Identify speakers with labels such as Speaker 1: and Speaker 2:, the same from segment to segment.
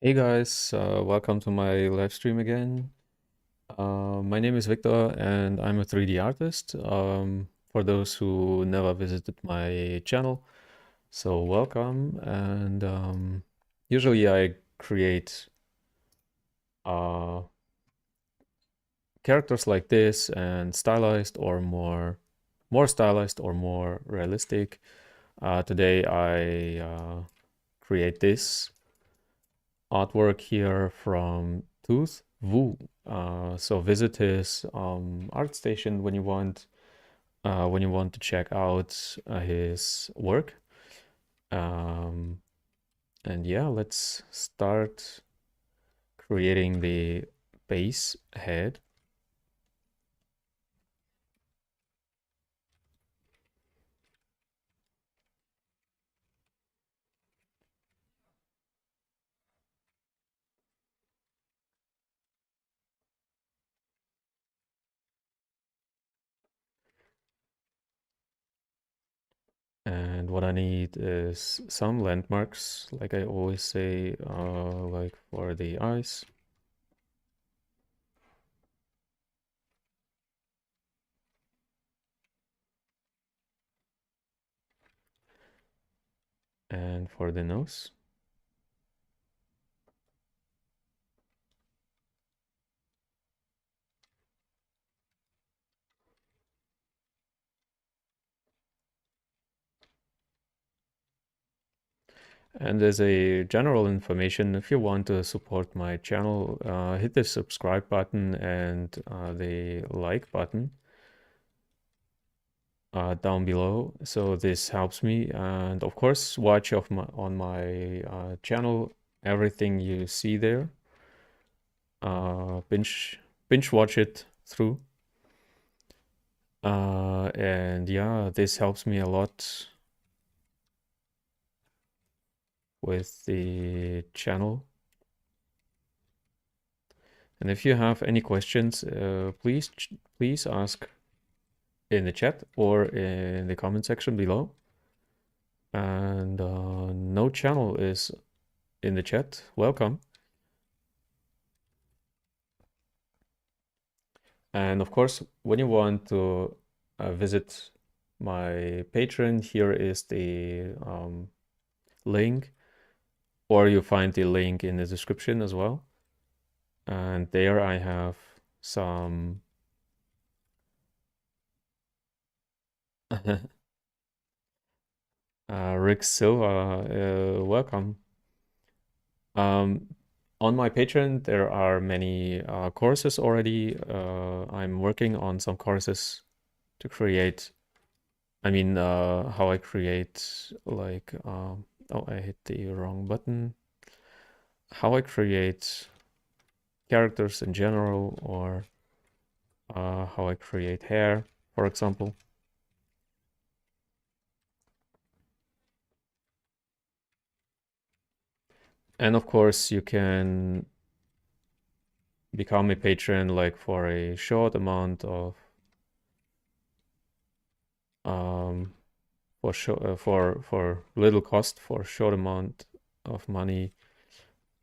Speaker 1: Hey guys, welcome to my live stream again. My name is Victor and I'm a 3D artist. For those who never visited my channel, so welcome. And usually I create uh, characters like this and stylized or more stylized or more realistic. Today I create this artwork here from Tooth Wu. So visit his art station when you want to check out his work. Um, and yeah, let's start creating the base head. And what I need is some landmarks, like I always say, like for the eyes. And for the nose. And as a general information, if you want to support my channel, hit the subscribe button and the like button down below. So this helps me. And of course, watch on my channel everything you see there. Binge watch it through. And yeah, this helps me a lot with the channel. And if you have any questions, please ask in the chat or in the comment section below. And no channel is in the chat. Welcome. And of course, when you want to visit my Patreon, here is the link, or you find the link in the description as well. And there I have some Rick Silva, welcome. On my Patreon, there are many courses already. I'm working on some courses to create, how I create like, oh, I hit the wrong button. How I create characters in general, or how I create hair, for example. And of course, you can become a patron like for a short amount of for little cost, for short amount of money,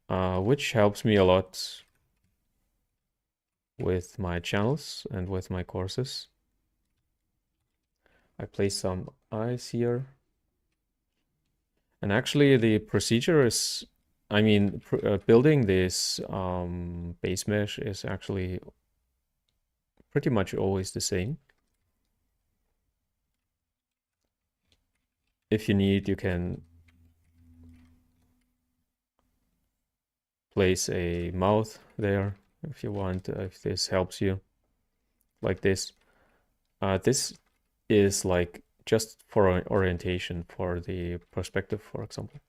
Speaker 1: which helps me a lot with my channels and with my courses. I place some eyes here. And actually the procedure is, building this base mesh is actually pretty much always the same. If you need, you can place a mouth there if you want, if this helps you, like this. This is like just for orientation for the perspective, for example.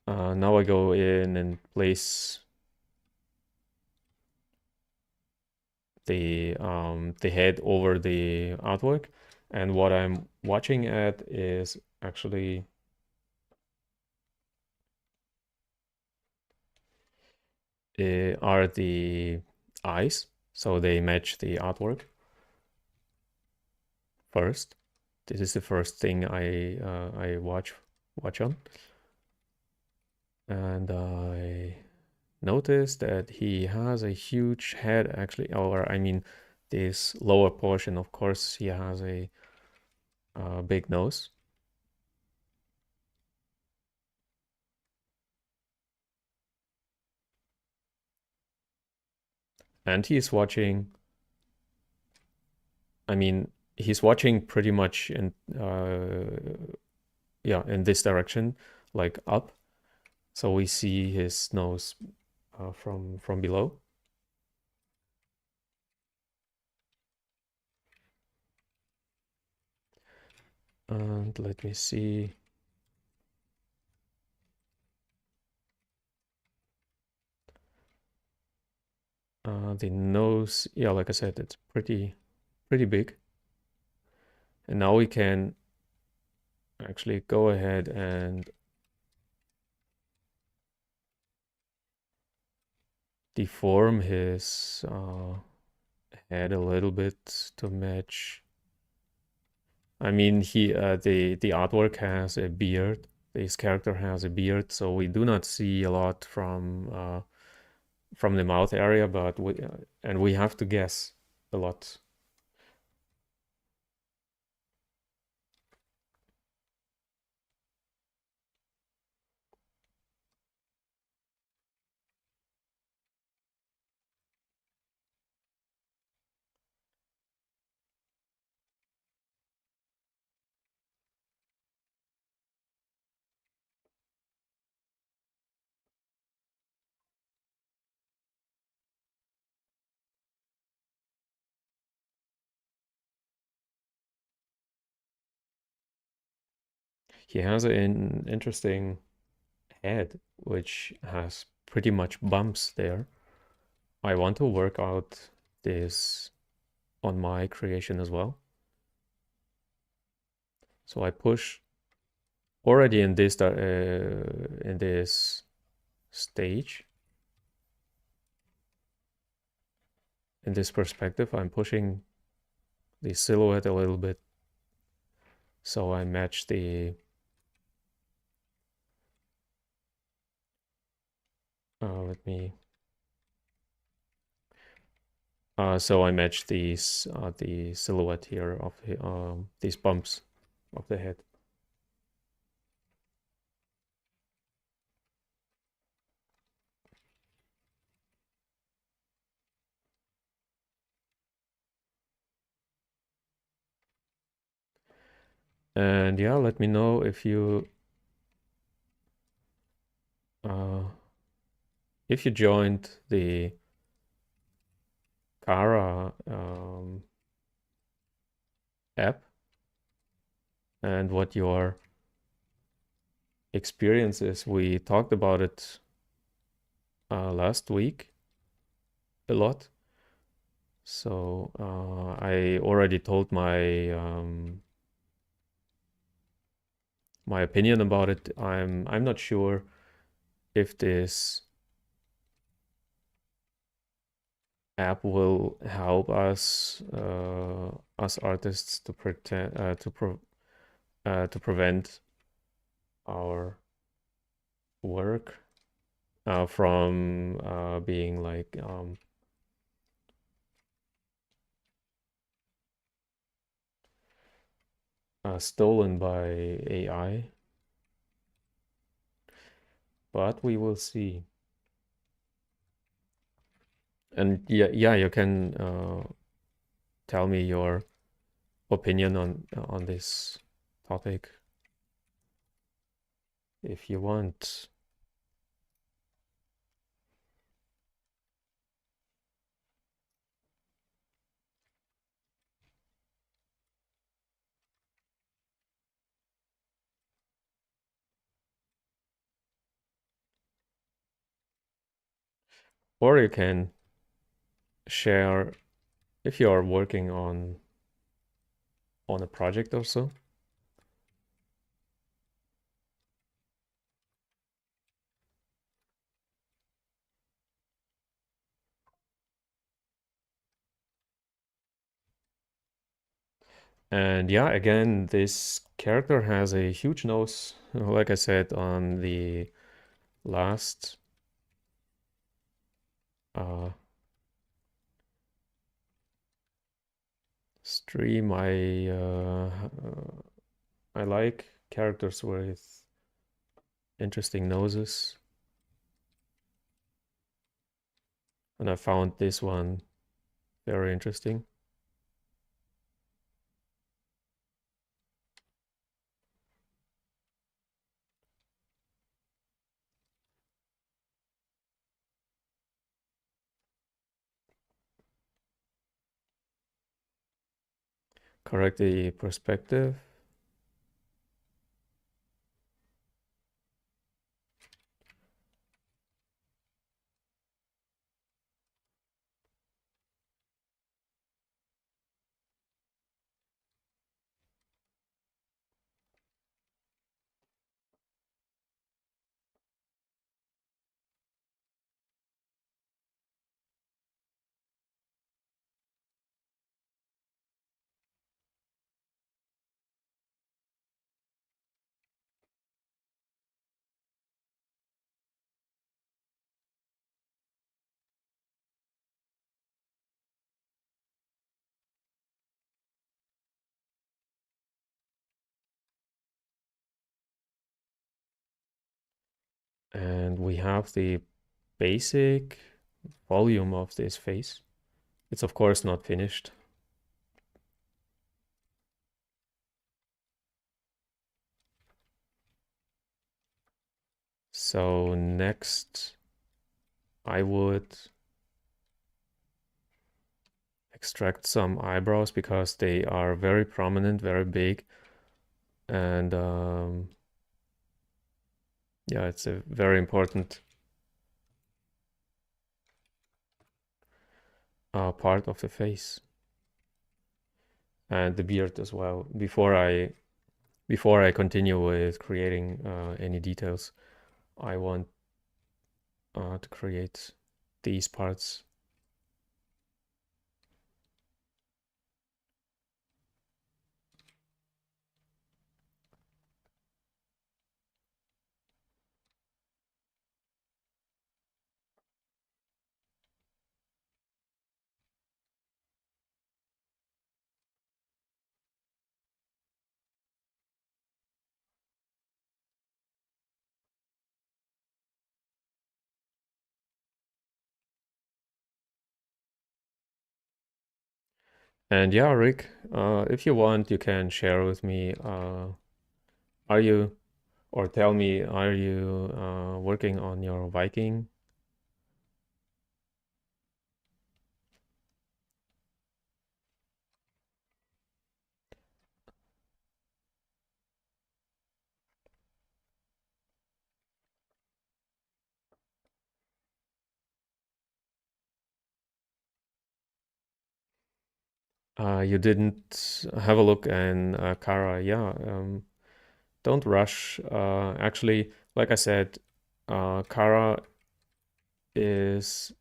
Speaker 1: Now I go in and place the head over the artwork, and what I'm watching at is actually are the eyes, so they match the artwork first. This is the first thing I watch watch on. And I noticed that he has a huge head actually, or I mean, this lower portion, of course, he has a big nose. And he's watching, I mean, he's watching pretty much in, yeah, in this direction, like up. So we see his nose from below. And let me see. The nose, yeah, like I said, it's pretty big. And now we can actually go ahead and deform his head a little bit to match. I mean, the artwork has a beard. This character has a beard, so we do not see a lot from the mouth area, but we have to guess a lot. He has an interesting head, which has pretty much bumps there. I want to work out this on my creation as well. So I push already in this stage, in this perspective, I'm pushing the silhouette a little bit, so I match the let me so I match the silhouette here of these bumps of the head. And yeah, let me know uh, if you joined the Kara app and what your experience is. We talked about it last week a lot. So I already told my opinion about it. I'm not sure if this app will help us artists to pretend to prevent our work from being like stolen by AI, but we will see. And yeah, you can tell me your opinion on this topic if you want. Or you can share if you are working on a project or so. And yeah, again, this character has a huge nose, like I said on the last uh, stream. I like characters with interesting noses, and I found this one very interesting. Correct the perspective. And we have the basic volume of this face. It's of course not finished. So next I would extract some eyebrows because they are very prominent, very big, and yeah, it's a very important part of the face, and the beard as well. Before I continue with creating any details, I want to create these parts. And yeah, Rick, if you want, you can share with me. Are you, or tell me, are you working on your Viking? You didn't have a look in Kara. Yeah, don't rush. Actually, like I said, Kara is,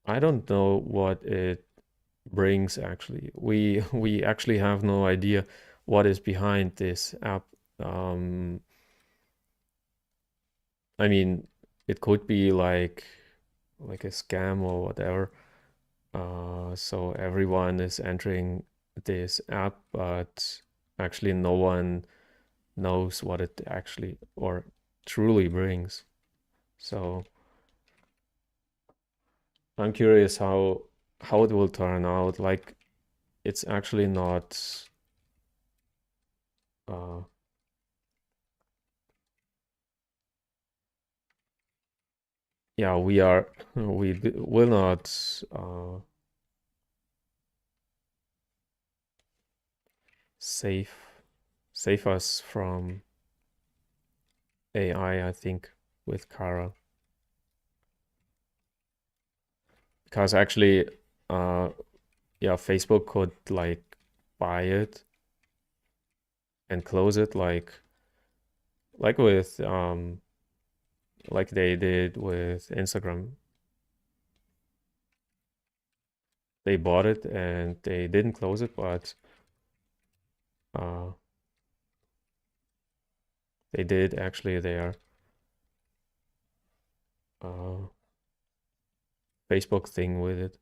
Speaker 1: I don't know what it brings actually. We actually have no idea what is behind this app. Um, I mean, it could be like a scam or whatever. So everyone is entering this app, but actually no one knows what it actually or truly brings. So I'm curious how it will turn out. Like it's actually not uh yeah, we will not save save us from AI, I think, with Kara. Because actually uh yeah, Facebook could like buy it and close it like with like they did with Instagram. They bought it and they didn't close it, but Uh, they did actually their uh, Facebook thing with it.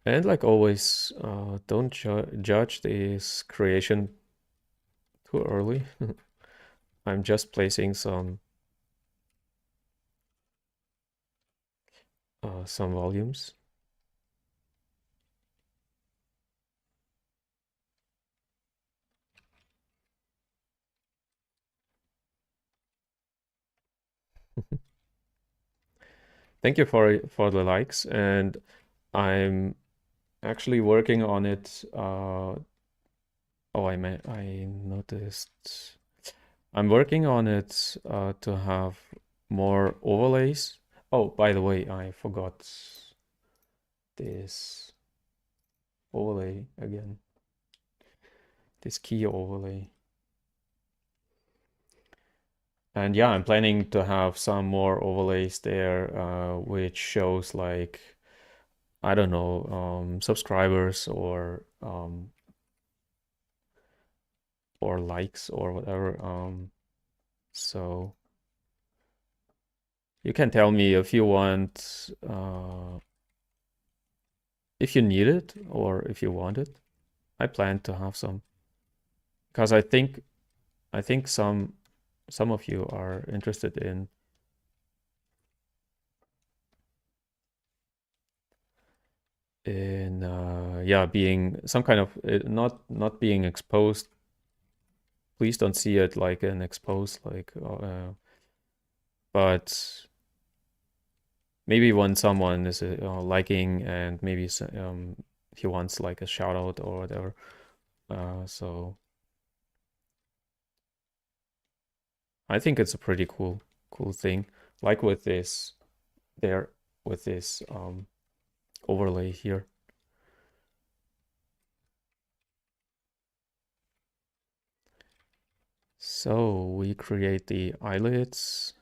Speaker 1: And like always, don't judge this creation too early. I'm just placing some volumes. Thank you for the likes, and I'm actually working on it. Oh, I noticed. I'm working on it to have more overlays. Oh, by the way, I forgot this overlay again. This key overlay. And yeah, I'm planning to have some more overlays there, which shows like, I don't know, subscribers or likes or whatever. So you can tell me if you want, if you need it or if you want it. I plan to have some because I think some of you are interested in yeah, being some kind of not being exposed. Please don't see it like an exposed like but maybe when someone is liking and maybe he wants like a shout out or whatever. So I think it's a pretty cool thing. Like with this there with this overlay here. So we create the eyelids.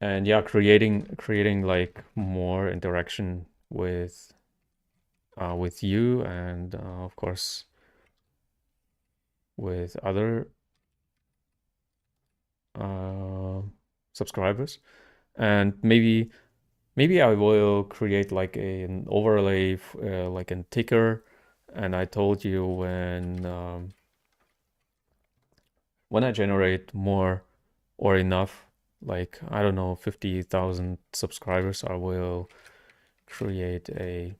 Speaker 1: And yeah, creating like more interaction with you and of course with other uh, subscribers. And maybe I will create like an overlay like a ticker. And I told you when I generate more or enough, like I don't know, 50,000 subscribers, I will create a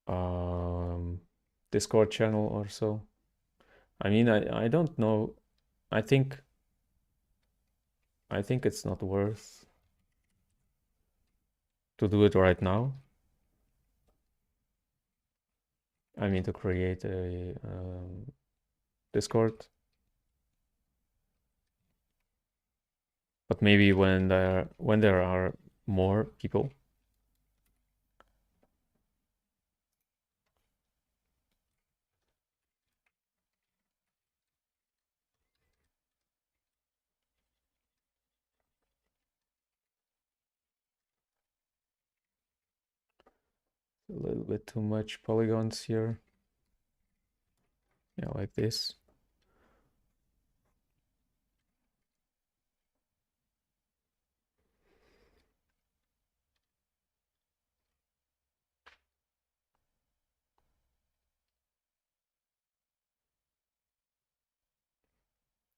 Speaker 1: um, Discord channel or so. I mean, I don't know. I think I think it's not worth to do it right now. I mean, to create a Discord, but maybe when there are more people. A little bit too much polygons here. Yeah, like this.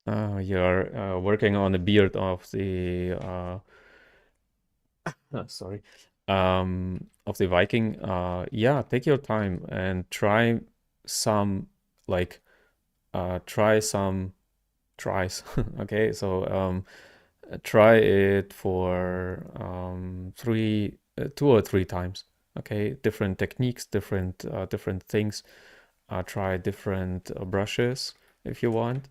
Speaker 1: You're working on the beard of the sorry, of the Viking. Yeah, take your time and try some try some tries. Okay, so try it for 2 or 3 times. Okay, different techniques, different things. Try different brushes if you want.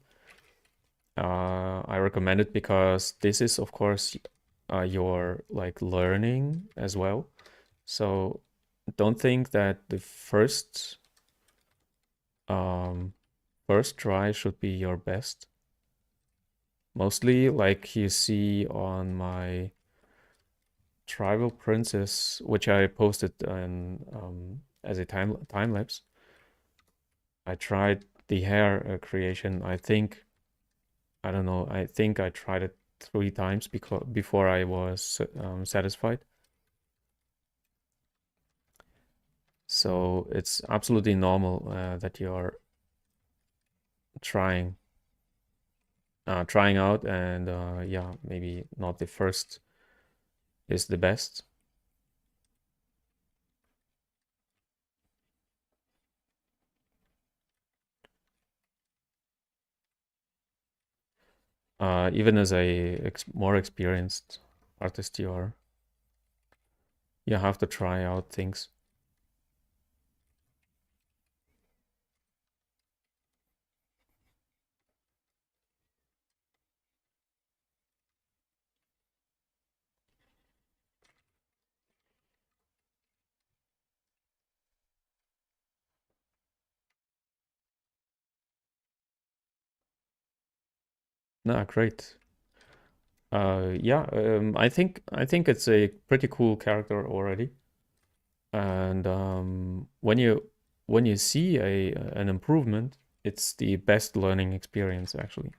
Speaker 1: I recommend it because this is, of course, your like learning as well. So don't think that the um, first try should be your best. Mostly, like you see on my tribal princess, which I posted in, as a time lapse. I tried the hair creation. I don't know. I think I tried it 3 times because before I was satisfied. So it's absolutely normal that you're trying trying out, and yeah, maybe not the first is the best. Even as a more experienced artist, you have to try out things. No, great. Yeah, I think it's a pretty cool character already. And when you see an improvement, it's the best learning experience actually.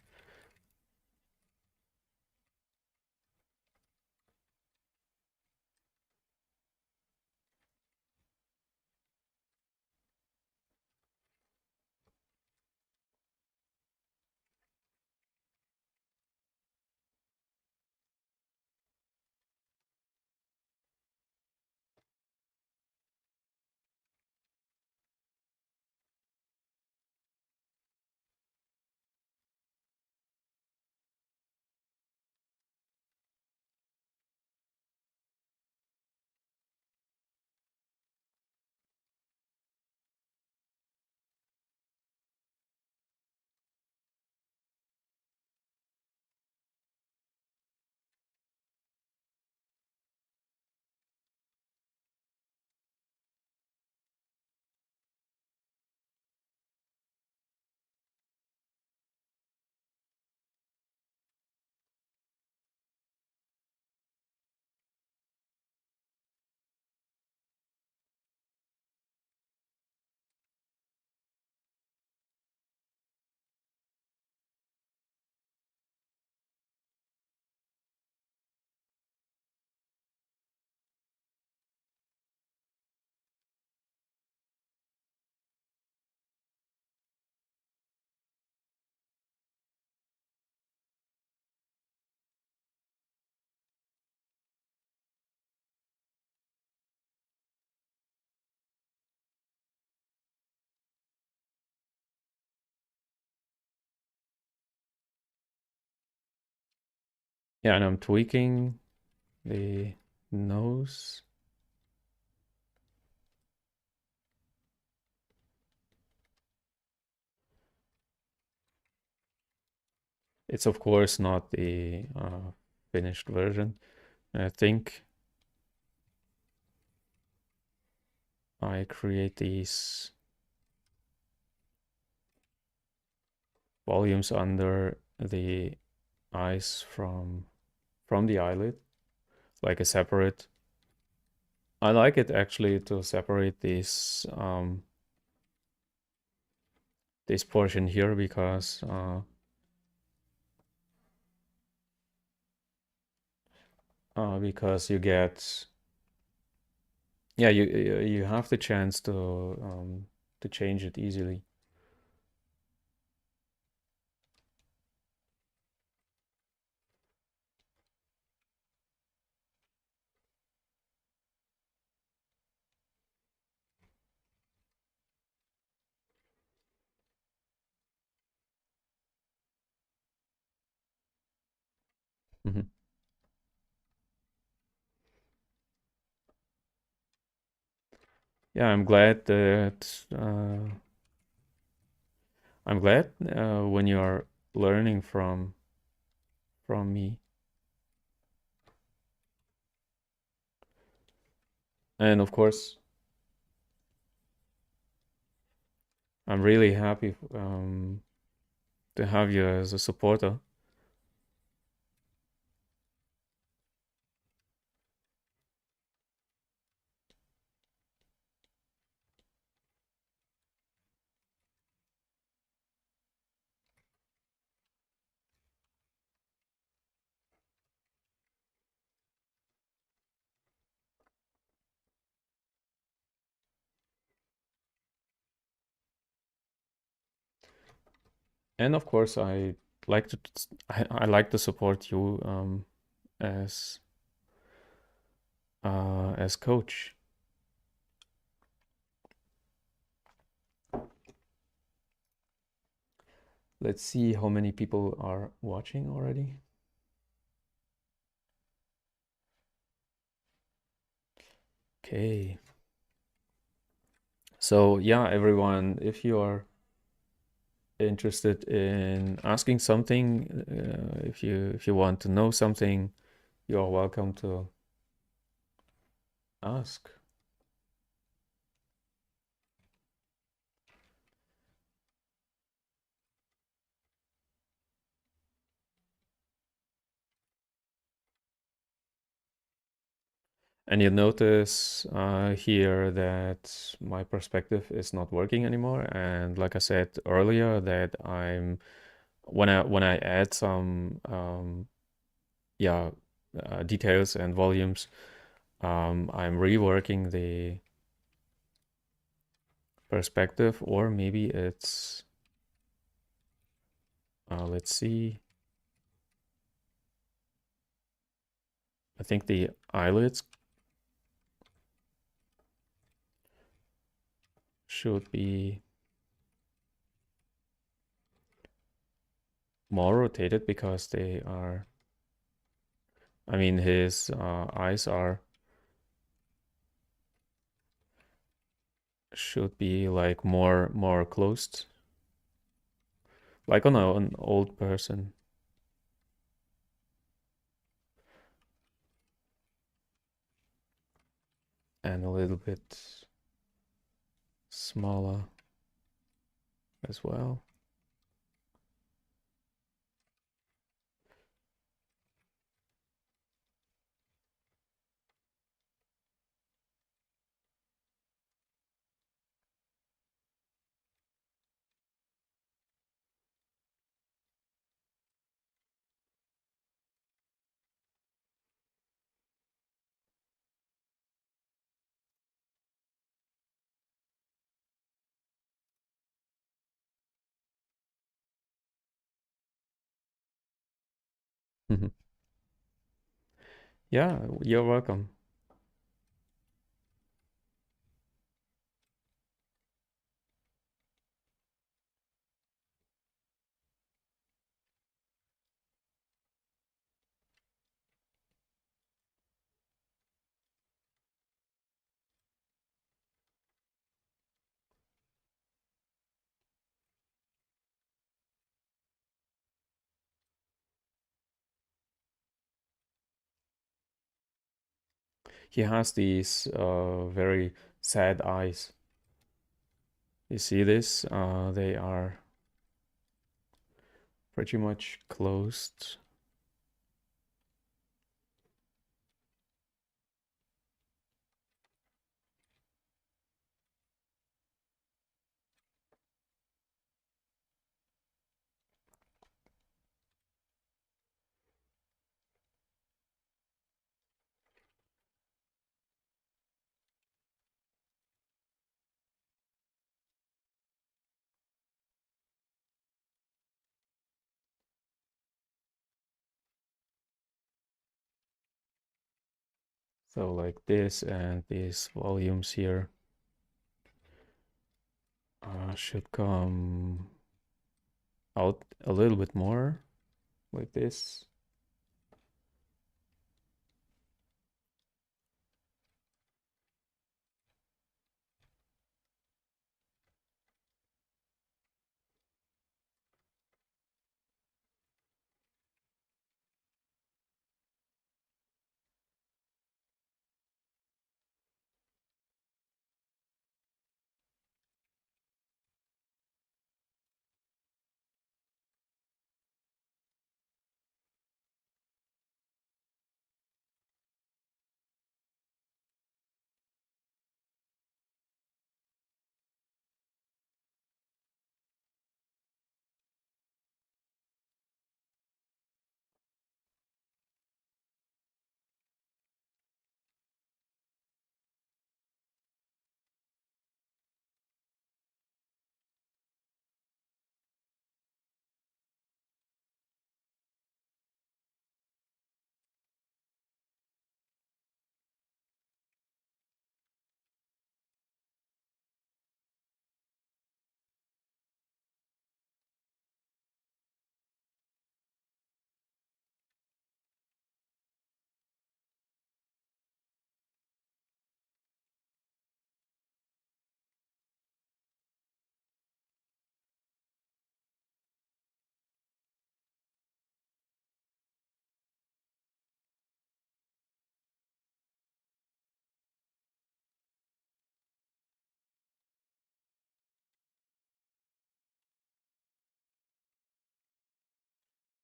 Speaker 1: Yeah, and I'm tweaking the nose. It's of course not the finished version. I think I create these volumes under the eyes from the eyelid, like a separate. I like it actually to separate this portion here because you get, yeah, you have the chance to change it easily. Hmm. Yeah, I'm glad when you are learning from me. And of course, I'm really happy to have you as a supporter. And of course, like to I like to support you as as coach. Let's see how many people are watching already. Okay. So yeah, everyone, if you are interested in asking something, if you want to know something, you are welcome to ask. And you notice here that my perspective is not working anymore. And like I said earlier, that I'm when I add some yeah details and volumes, I'm reworking the perspective, or maybe it's let's see. I think the eyelids should be more rotated because they are, I mean, his eyes are should be like more closed, like on an old person, and a little bit smaller as well. Mhm. Yeah, you're welcome. He has these very sad eyes. You see this? They are pretty much closed. So like this, and these volumes here should come out a little bit more like this.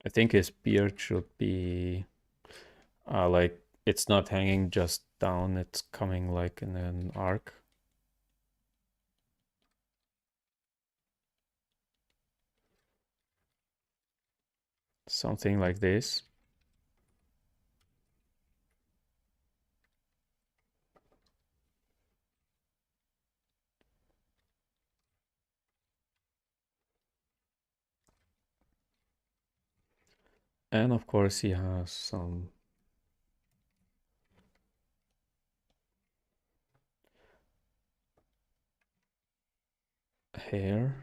Speaker 1: I think his beard should be like it's not hanging just down, it's coming like in an arc. Something like this. And of course he has some hair.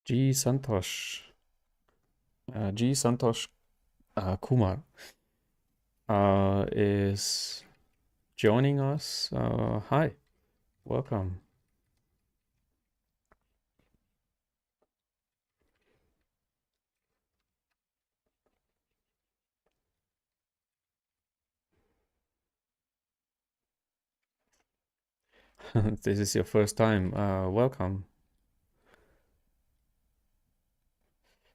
Speaker 1: G. Santosh. G. Santosh Kumar is joining us. Hi, welcome. This is your first time. Welcome.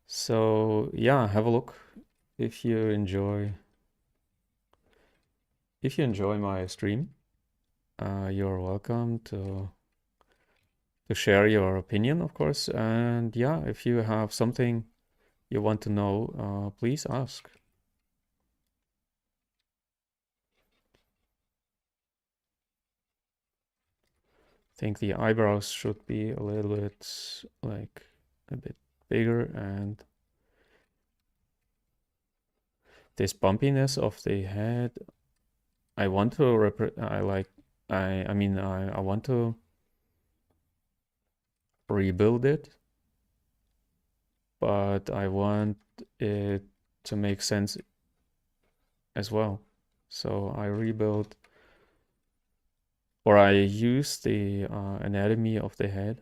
Speaker 1: So yeah, have a look if you enjoy my stream. You're welcome to share your opinion, of course. And yeah, if you have something you want to know, please ask. I think the eyebrows should be a little bit like a bit bigger, and this bumpiness of the head, I want to I want to rebuild it, but I want it to make sense as well. So I rebuild, or I use the anatomy of the head.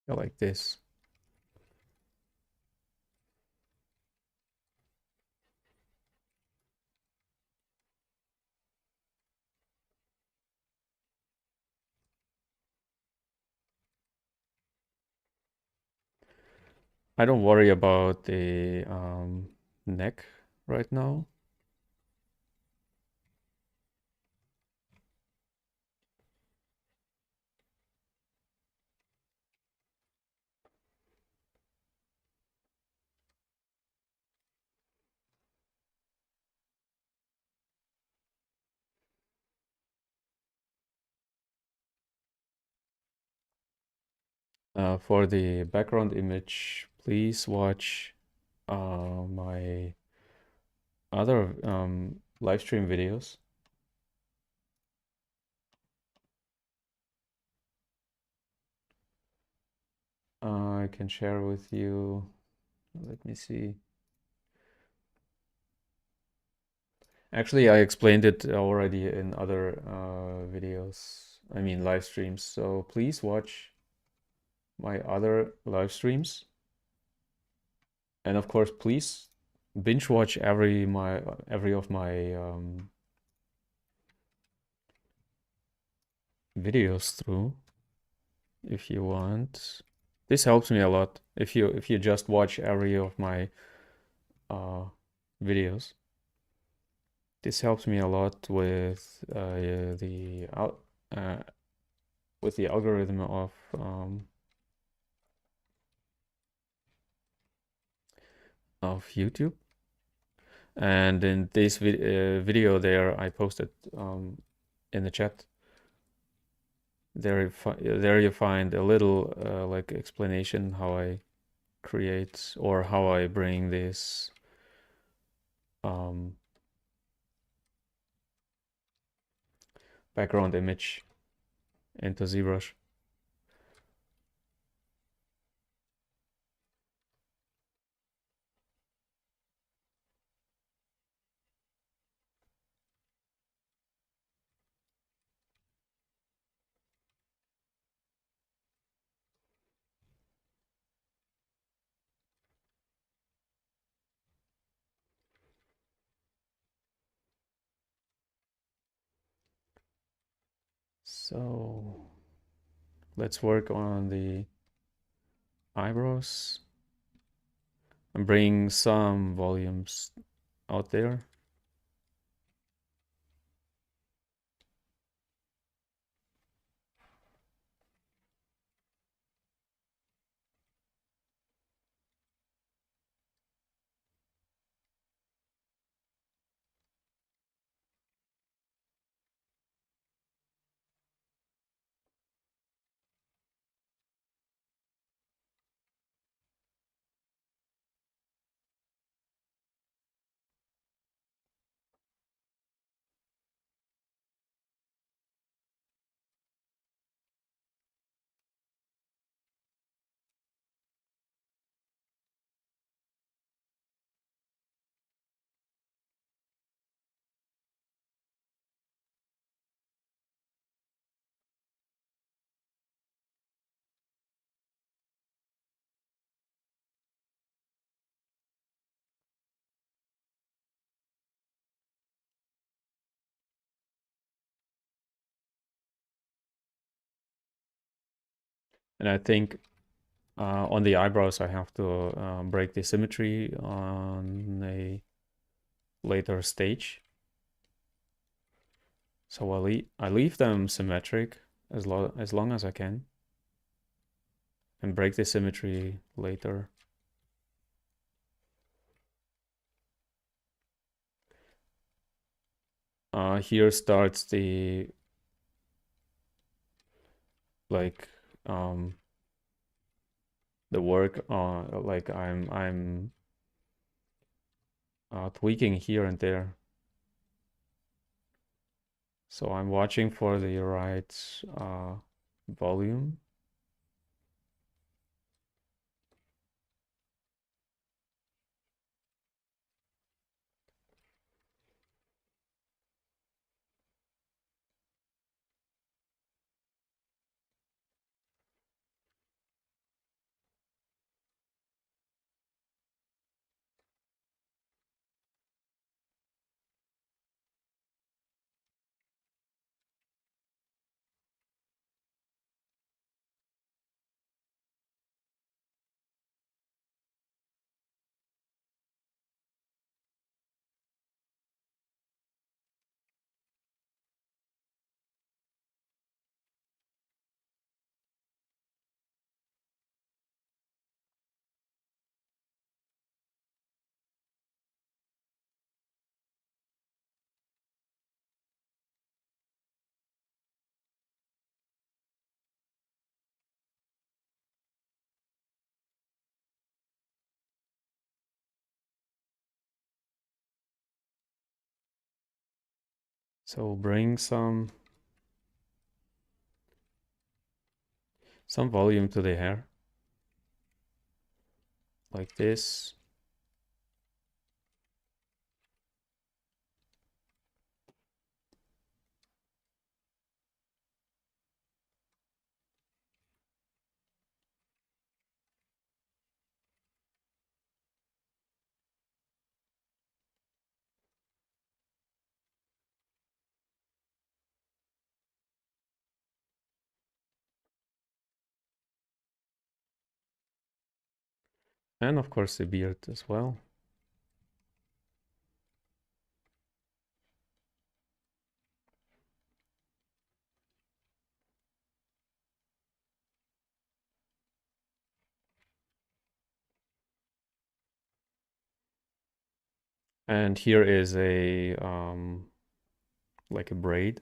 Speaker 1: Like this. I don't worry about the neck right now. For the background image, please watch my other live stream videos. I can share with you. Let me see. Actually, I explained it already in other videos. I mean, live streams. So please watch my other live streams. And of course, please binge watch every of my videos through if you want. This helps me a lot if you just watch every of my uh, videos. This helps me a lot uh, with the algorithm of YouTube. And in this video there, I posted in the chat. There you find a little like explanation how I create or how I bring this um, background image into ZBrush. So let's work on the eyebrows and bring some volumes out there. And I think on the eyebrows, I have to break the symmetry on a later stage. So I leave them symmetric as long as I can, and break the symmetry later. Here starts the like the work. Like I'm tweaking here and there. So I'm watching for the right volume. So bring some volume to the hair, like this. And of course the beard as well. And here is a like a braid.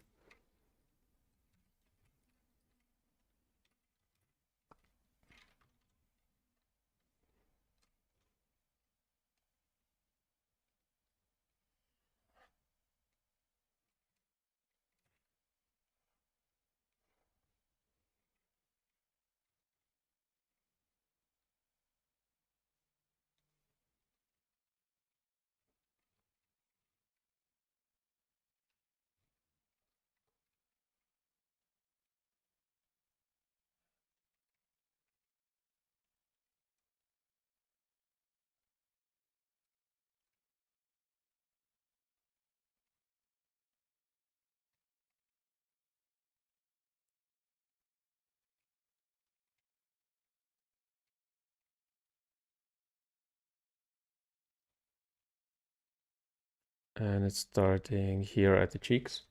Speaker 1: And it's starting here at the cheeks.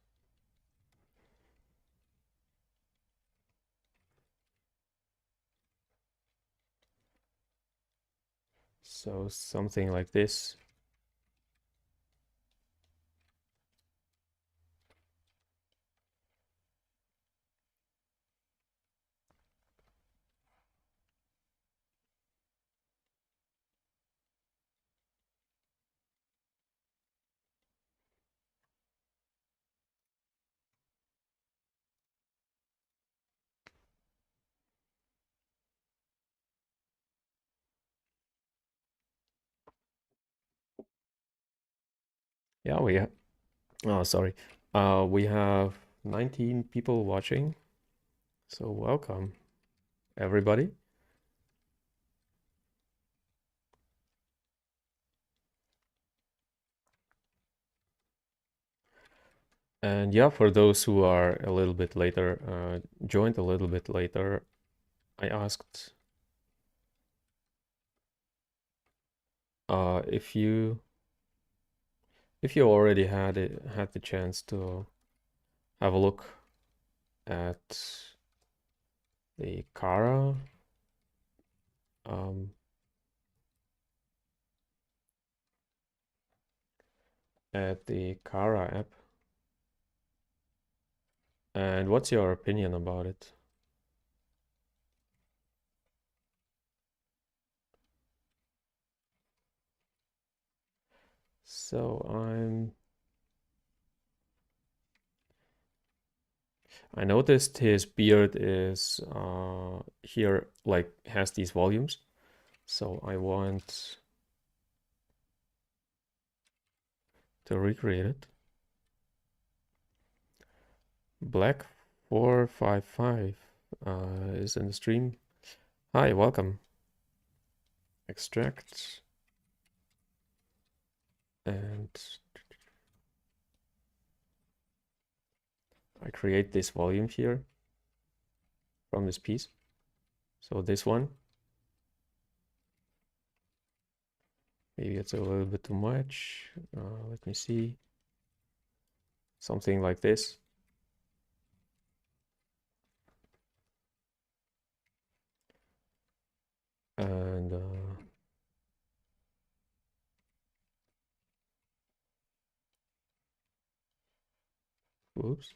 Speaker 1: So something like this. Yeah, oh, sorry. We have 19 people watching. So welcome, everybody. And yeah, for those who are a little bit later, joined a little bit later, I asked if you already had the chance to have a look at the Kara um, app, and what's your opinion about it? So I noticed his beard is here, like has these volumes. So I want to recreate it. Black 455 is in the stream. Hi, welcome. Extract. And I create this volume here from this piece. So this one, maybe it's a little bit too much. Let me see. Something like this. And whoops.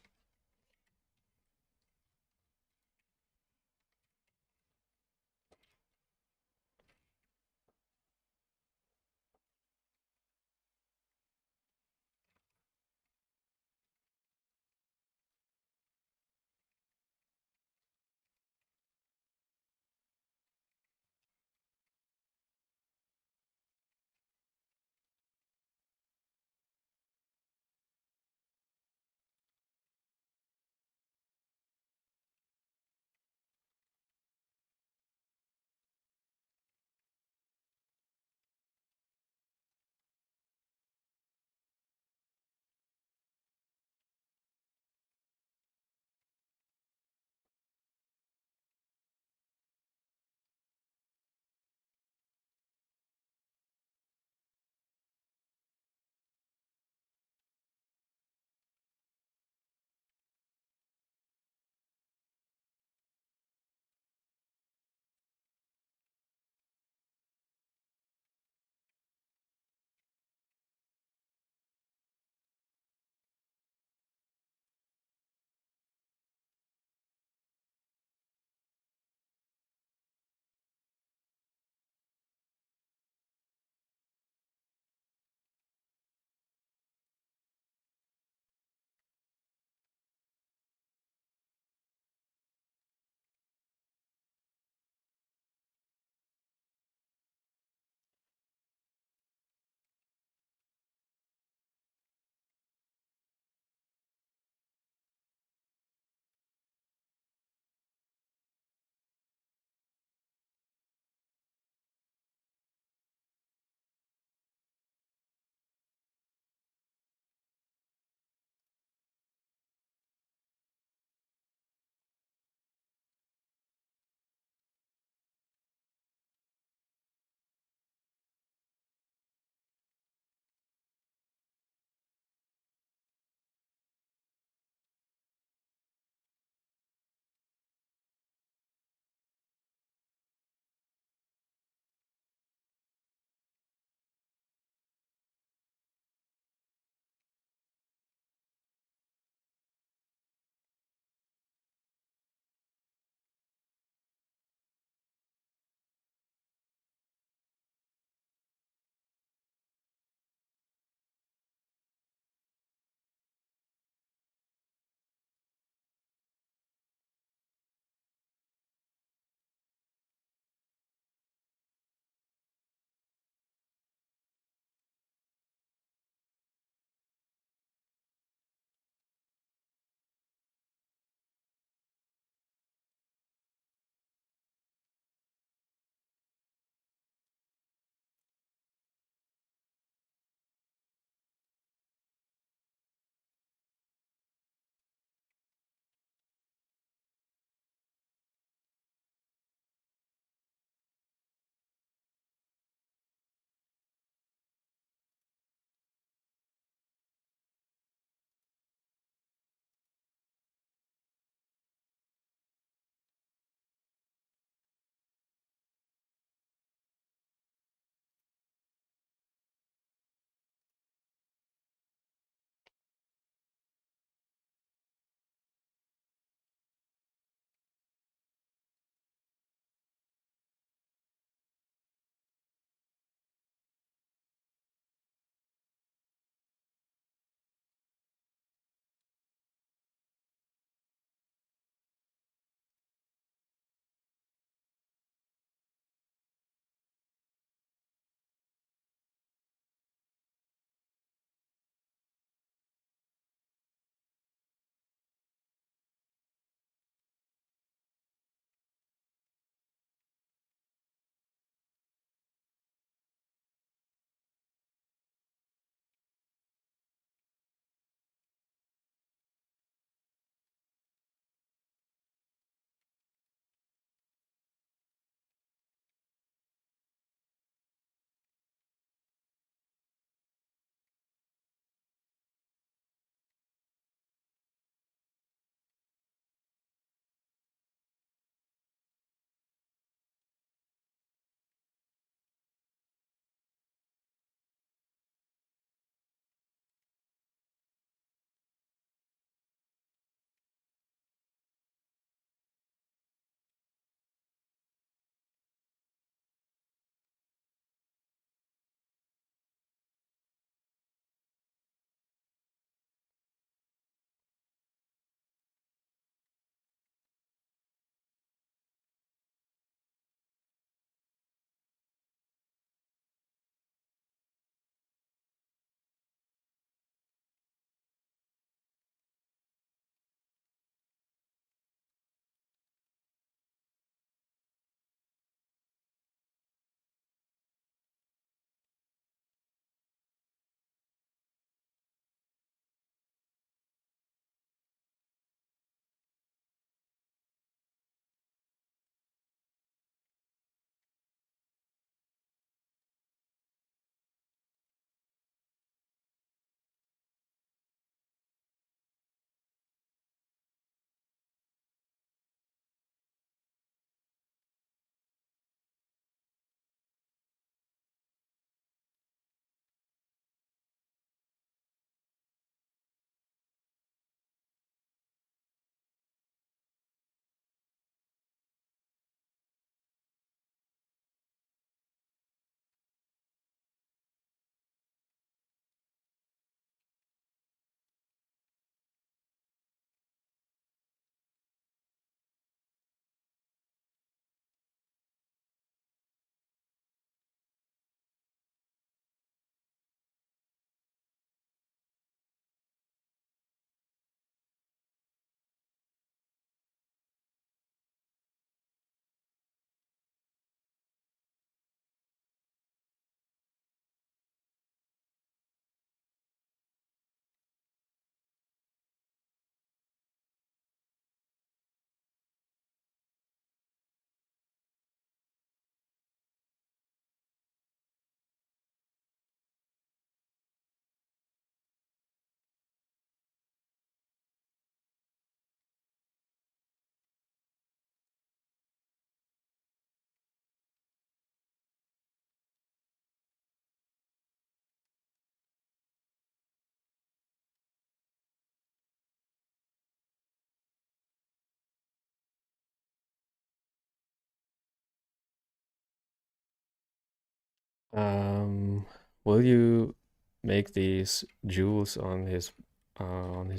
Speaker 1: Will you make these jewels on his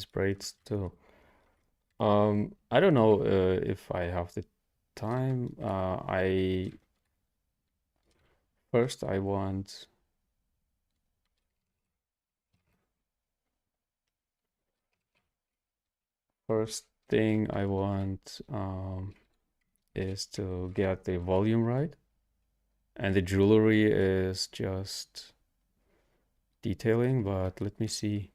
Speaker 1: braids too? I don't know if I have the time. I first I want first thing I want is to get the volume right, and the jewelry is just detailing. But let me see.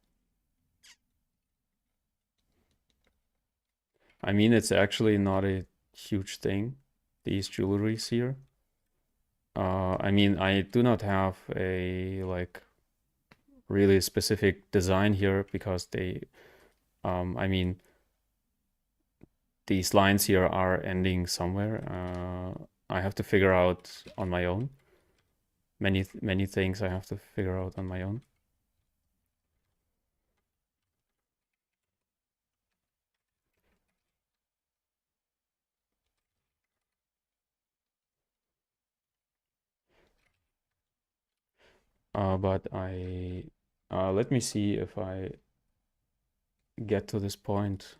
Speaker 1: I mean, it's actually not a huge thing, these jewelries here. I mean, I do not have a like really specific design here because I mean, these lines here are ending somewhere. I have to figure out on my own. Many things I have to figure out on my own. But let me see if I get to this point.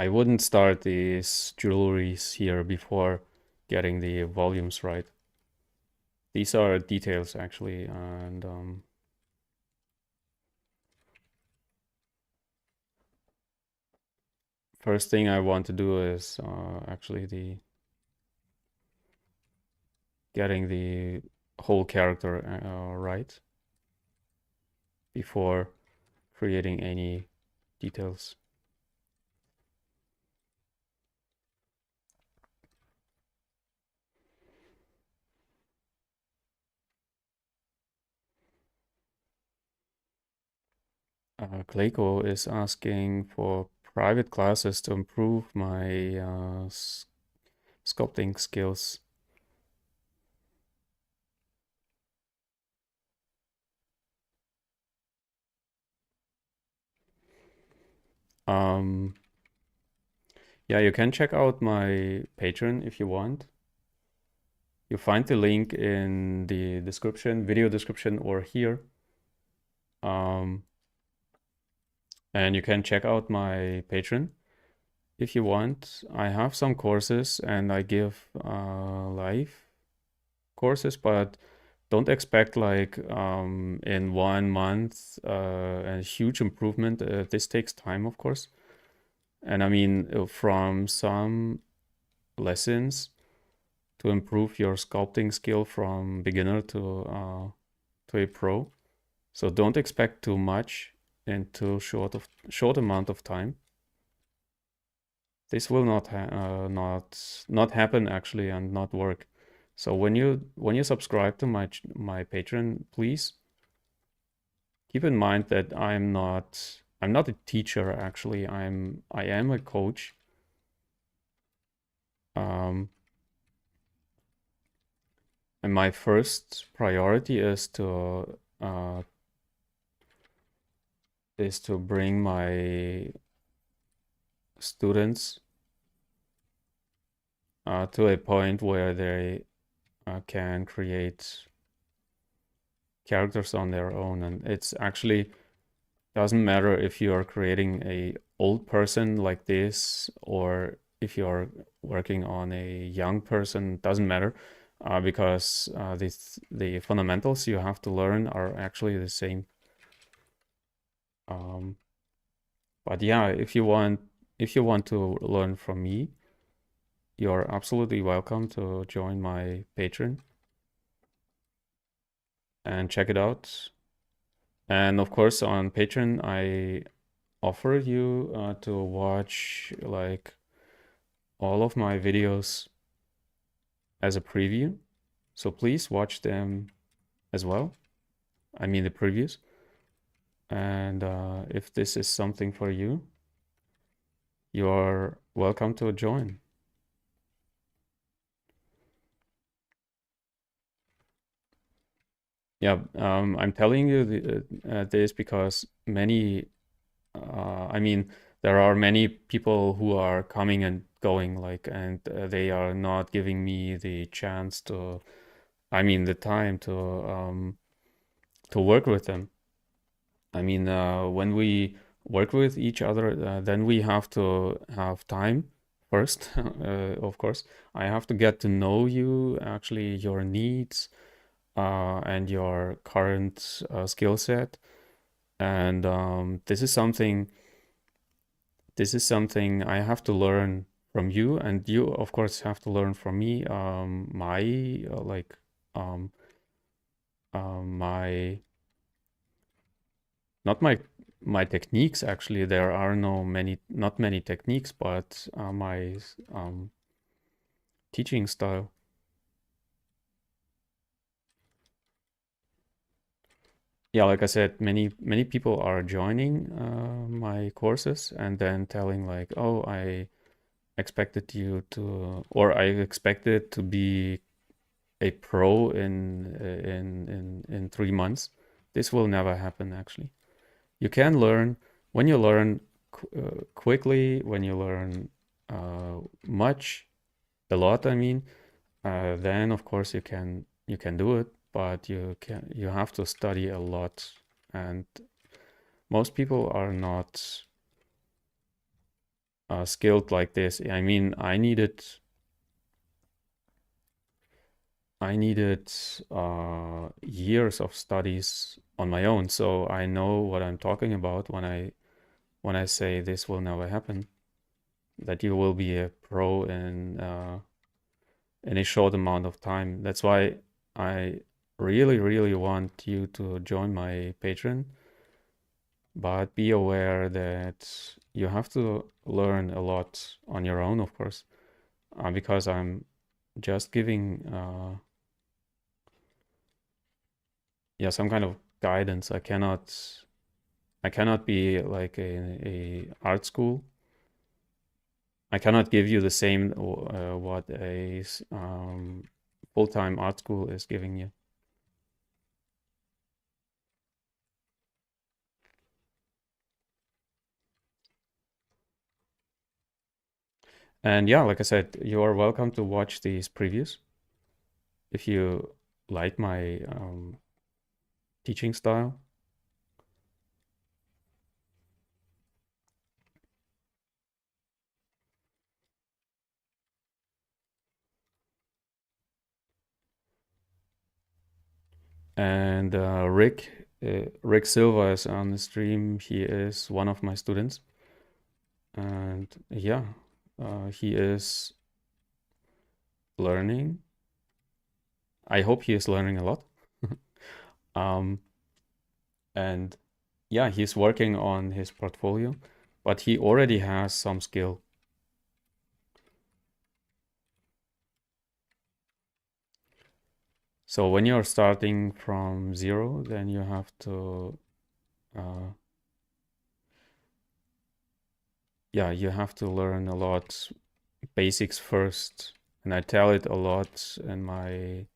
Speaker 1: I wouldn't start these jewelries here before getting the volumes right. These are details actually, and first thing I want to do is actually the getting the whole character right before creating any details. Clayco is asking for private classes to improve my sculpting skills. Um, yeah, you can check out my Patreon if you want. You find the link in the description, video description, or here. And you can check out my Patreon if you want. I have some courses and I give live courses, but don't expect like in 1 month a huge improvement. This takes time, of course. And I mean, from some lessons to improve your sculpting skill from beginner to a pro. So don't expect too much in too short amount of time. This will not happen actually and not work. So when you subscribe to my Patreon, please keep in mind that I'm not I'm not a teacher actually. I am a coach. Um, and my first priority is to bring my students to a point where they can create characters on their own, and it's actually doesn't matter if you're creating a old person like this or if you're working on a young person, doesn't matter because the fundamentals you have to learn are actually the same. Um, but yeah, if you want to learn from me, you're absolutely welcome to join my Patreon and check it out. And of course, on Patreon, I offer you to watch like all of my videos as a preview. So please watch them as well. I mean the previews. And if this is something for you, you're welcome to join. Yeah, I'm telling you this because I mean, there are many people who are coming and going, like, and they are not giving me the chance to, I mean, the time to work with them. I mean, when we work with each other, then we have to have time first, of course. I have to get to know you, actually, your needs and your current skill set. And this is something I have to learn from you, and you, of course, have to learn from me. My um, my not my techniques actually. There are not many techniques, but my um, teaching style. Yeah, like I said, many people are joining my courses and then telling like, "Oh, I expected you to, or I expected to be a pro in 3 months." This will never happen actually. You can learn when you learn quickly, when you learn much, a lot, I mean, then of course you can do it, but you have to study a lot, and most people are not skilled like this. I mean, I needed years of studies on my own, so I know what I'm talking about when I say this will never happen, that you will be a pro in a short amount of time. That's why I really want you to join my Patreon, but be aware that you have to learn a lot on your own, of course, because I'm just giving yeah, some kind of guidance. I cannot be like a art school. I cannot give you the same what a full-time art school is giving you. And yeah, like I said, you are welcome to watch these previews if you like my teaching style. And Rick Silva is on the stream. He is one of my students, and yeah, he is learning. I hope he is learning a lot. um, and yeah, he's working on his portfolio, but he already has some skill. So when you're starting from zero, then you have to uh, yeah, you have to learn a lot basics first. And I tell it a lot in my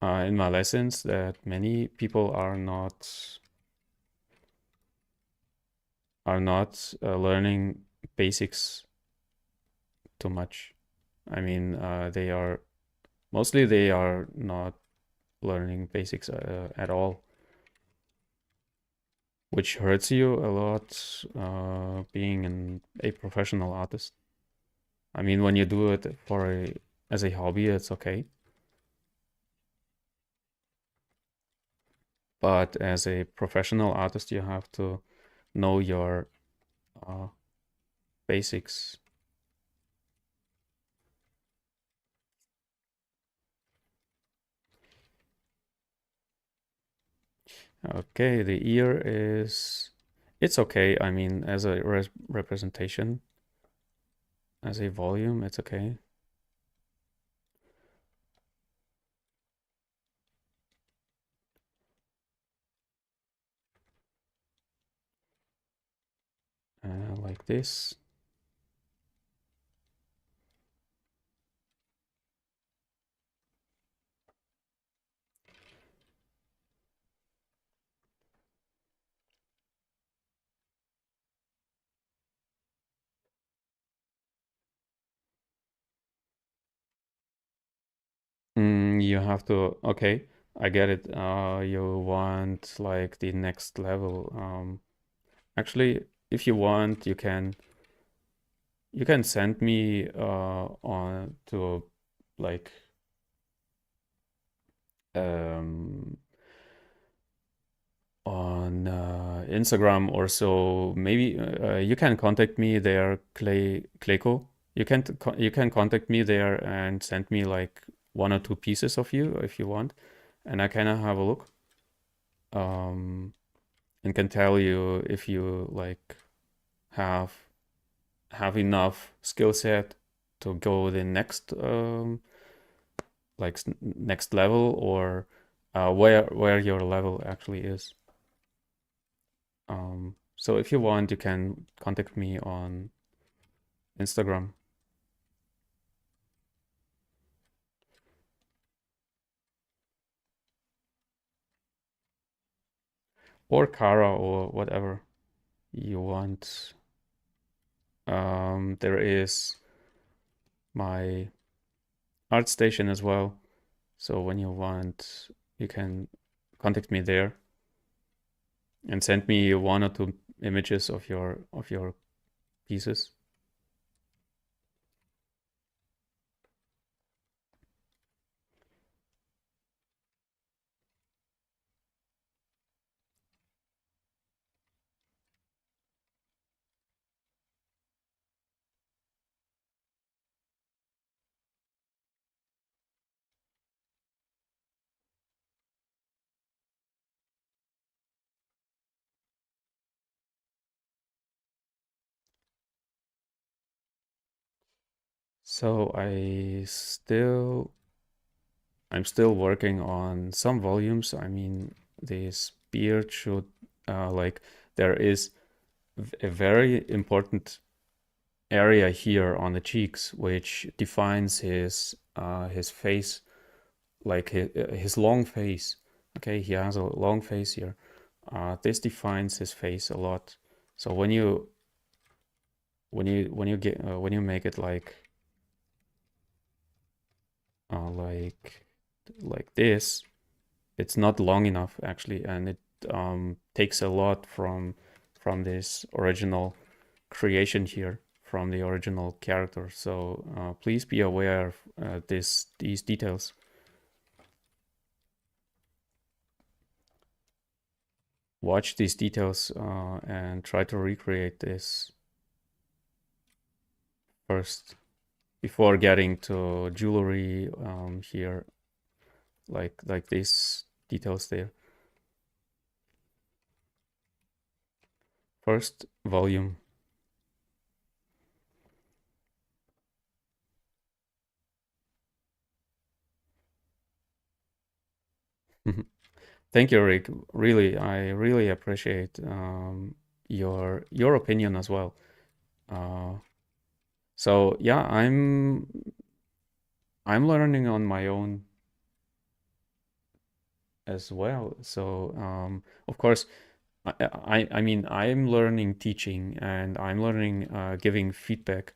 Speaker 1: lessons that many people are not learning basics too much. I mean, they are not learning basics at all, which hurts you a lot being a professional artist. I mean, when you do it as a hobby, it's okay. But as a professional artist, you have to know your uh, basics. Okay, the ear it's okay. I mean, as a representation, as a volume, it's okay. Like this. You have to, okay, I get it. You want like the next level. Actually, if you want, you can send me on to like um on Instagram or so. Maybe you can contact me there, Clayco. You can contact me there and send me like one or two pieces of you if you want, and I kind of have a look. Um, and can tell you if you like have enough skill set to go the next next level, or where your level actually is. So if you want, you can contact me on Instagram or Kara or whatever you want. There is my art station as well. So when you want, you can contact me there and send me one or two images of your pieces. So I'm still working on some volumes. I mean, this beard should like there is a very important area here on the cheeks which defines his face, like his long face. Okay, he has a long face here. This defines his face a lot. So when you make it like this, it's not long enough actually, and it takes a lot from this original creation here, from the original character. So please be aware of these details. Watch these details and try to recreate this first before getting to jewelry here, like these details there. First volume. Thank you, Rick. Really, I really appreciate your opinion as well. Uh, so yeah, I'm learning on my own as well. So of course, I mean, I'm learning teaching and I'm learning giving feedback.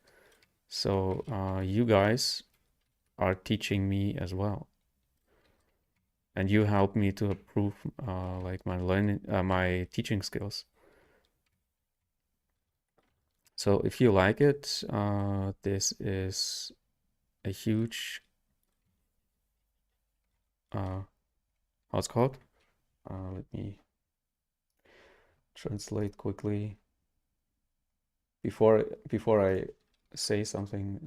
Speaker 1: So you guys are teaching me as well, and you help me to improve like my learning, my teaching skills. So if you like it, this is a huge how it's called. Let me translate quickly before I say something.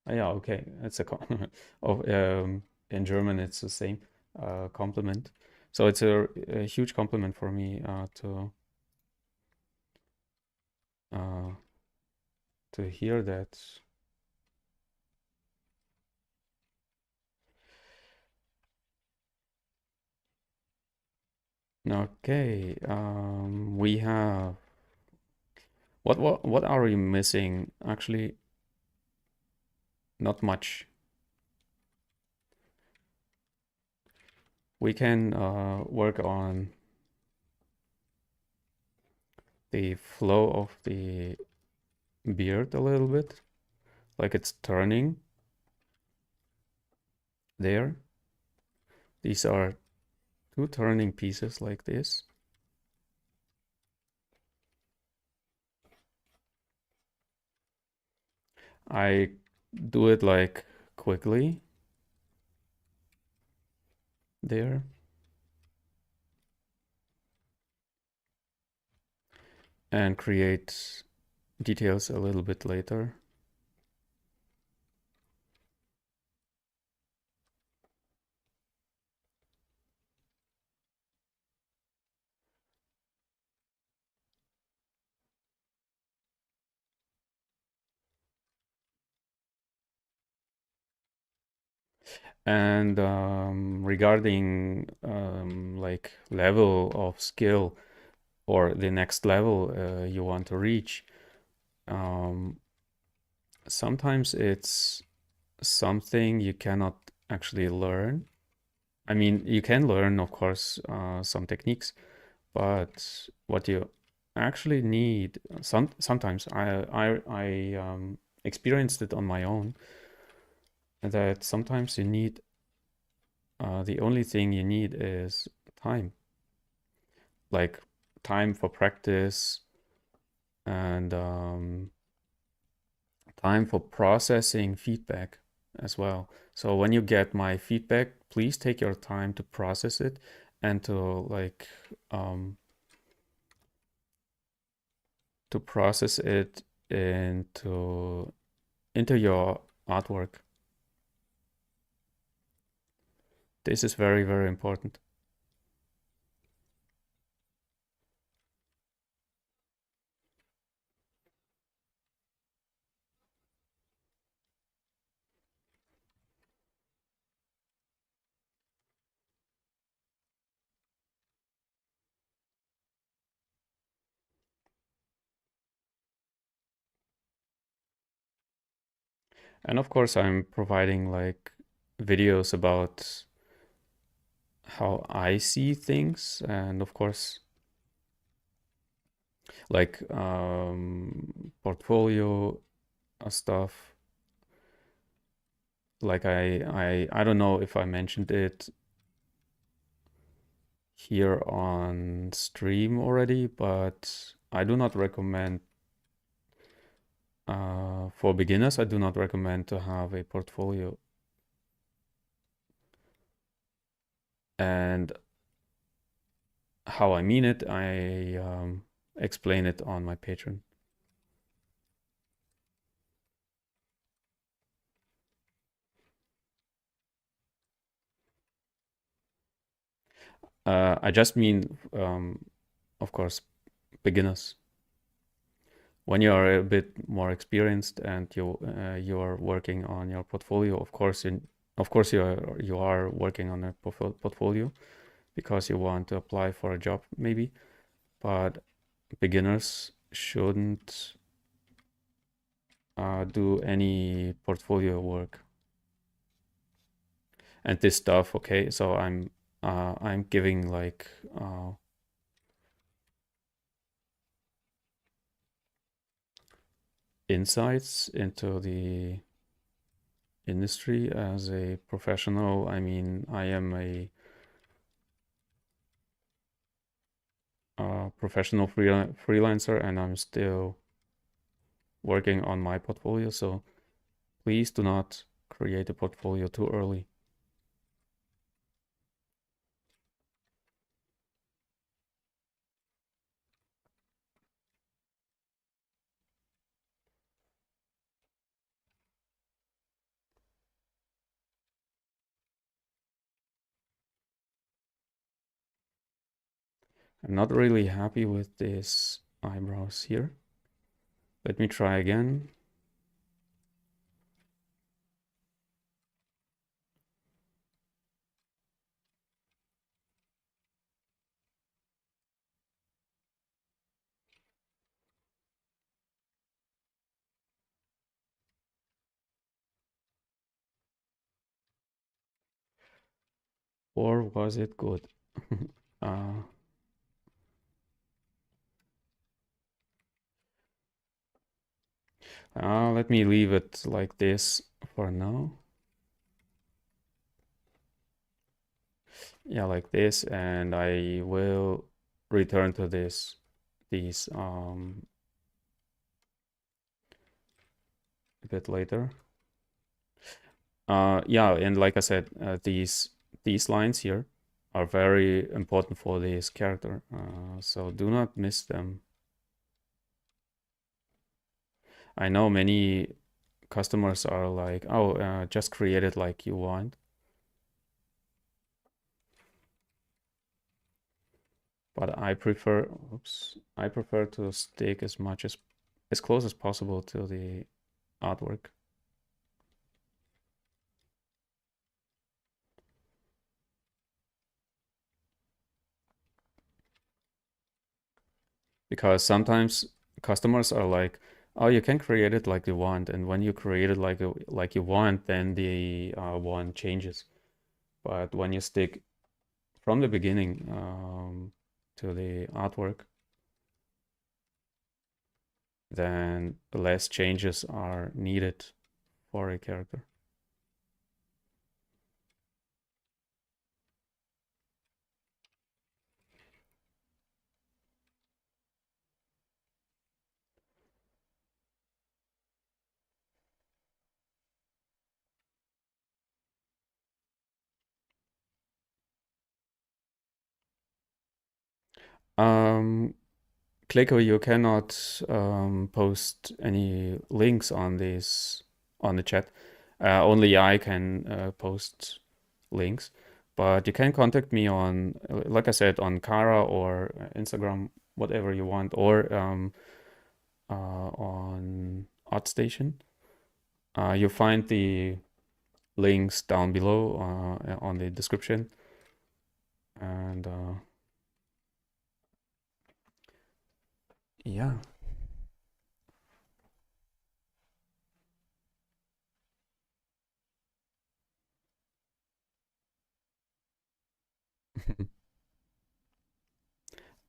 Speaker 1: Yeah, okay, it's a oh, in German it's the same compliment. So it's a huge compliment for me uh, to hear that. Okay, we have what are we missing? Actually, not much. We can work on the flow of the beard a little bit, like it's turning there. These are two turning pieces like this. I do it like quickly there. And create details a little bit later. And regarding like level of skill or the next level you want to reach, um, sometimes it's something you cannot actually learn. I mean, you can learn, of course, some techniques, but what you actually need, sometimes I experienced it on my own, that sometimes you need the only thing you need is time, like time for practice and time for processing feedback as well. So when you get my feedback, please take your time to process it and um, to process it into your artwork. This is very, very important. And of course, I'm providing like videos about how I see things, and of course, like portfolio stuff. Like I don't know if I mentioned it here on stream already, but I do not recommend for beginners. I do not recommend to have a portfolio. And how I mean it, I explain it on my Patreon. I just mean, of course, beginners. when you are a bit more experienced and you are working on your portfolio, of course, you are working on a portfolio because you want to apply for a job, maybe. But beginners shouldn't do any portfolio work. And this stuff, okay, so I'm giving like insights into the industry as a professional. I mean, I am a professional freelancer, and I'm still working on my portfolio. So please do not create a portfolio too early. I'm not really happy with this eyebrows here. Let me try again. Or was it good? uh, Let me leave it like this for now. Yeah, like this, and I will return to these a bit later. Yeah, and like I said, these lines here are very important for this character, so do not miss them. I know many customers are like, oh, just create it like you want. But I prefer, oops, I prefer to stick as close as possible to the artwork. Because sometimes customers are like, oh, you can create it like you want, and when you create it like you want, then the one changes. But when you stick from the beginning to the artwork, then less changes are needed for a character. Clicker, you cannot post any links on this on the chat. Only I can post links, but you can contact me on, like I said, on Kara or Instagram, whatever you want, or on ArtStation. You'll find the links down below on the description, and yeah.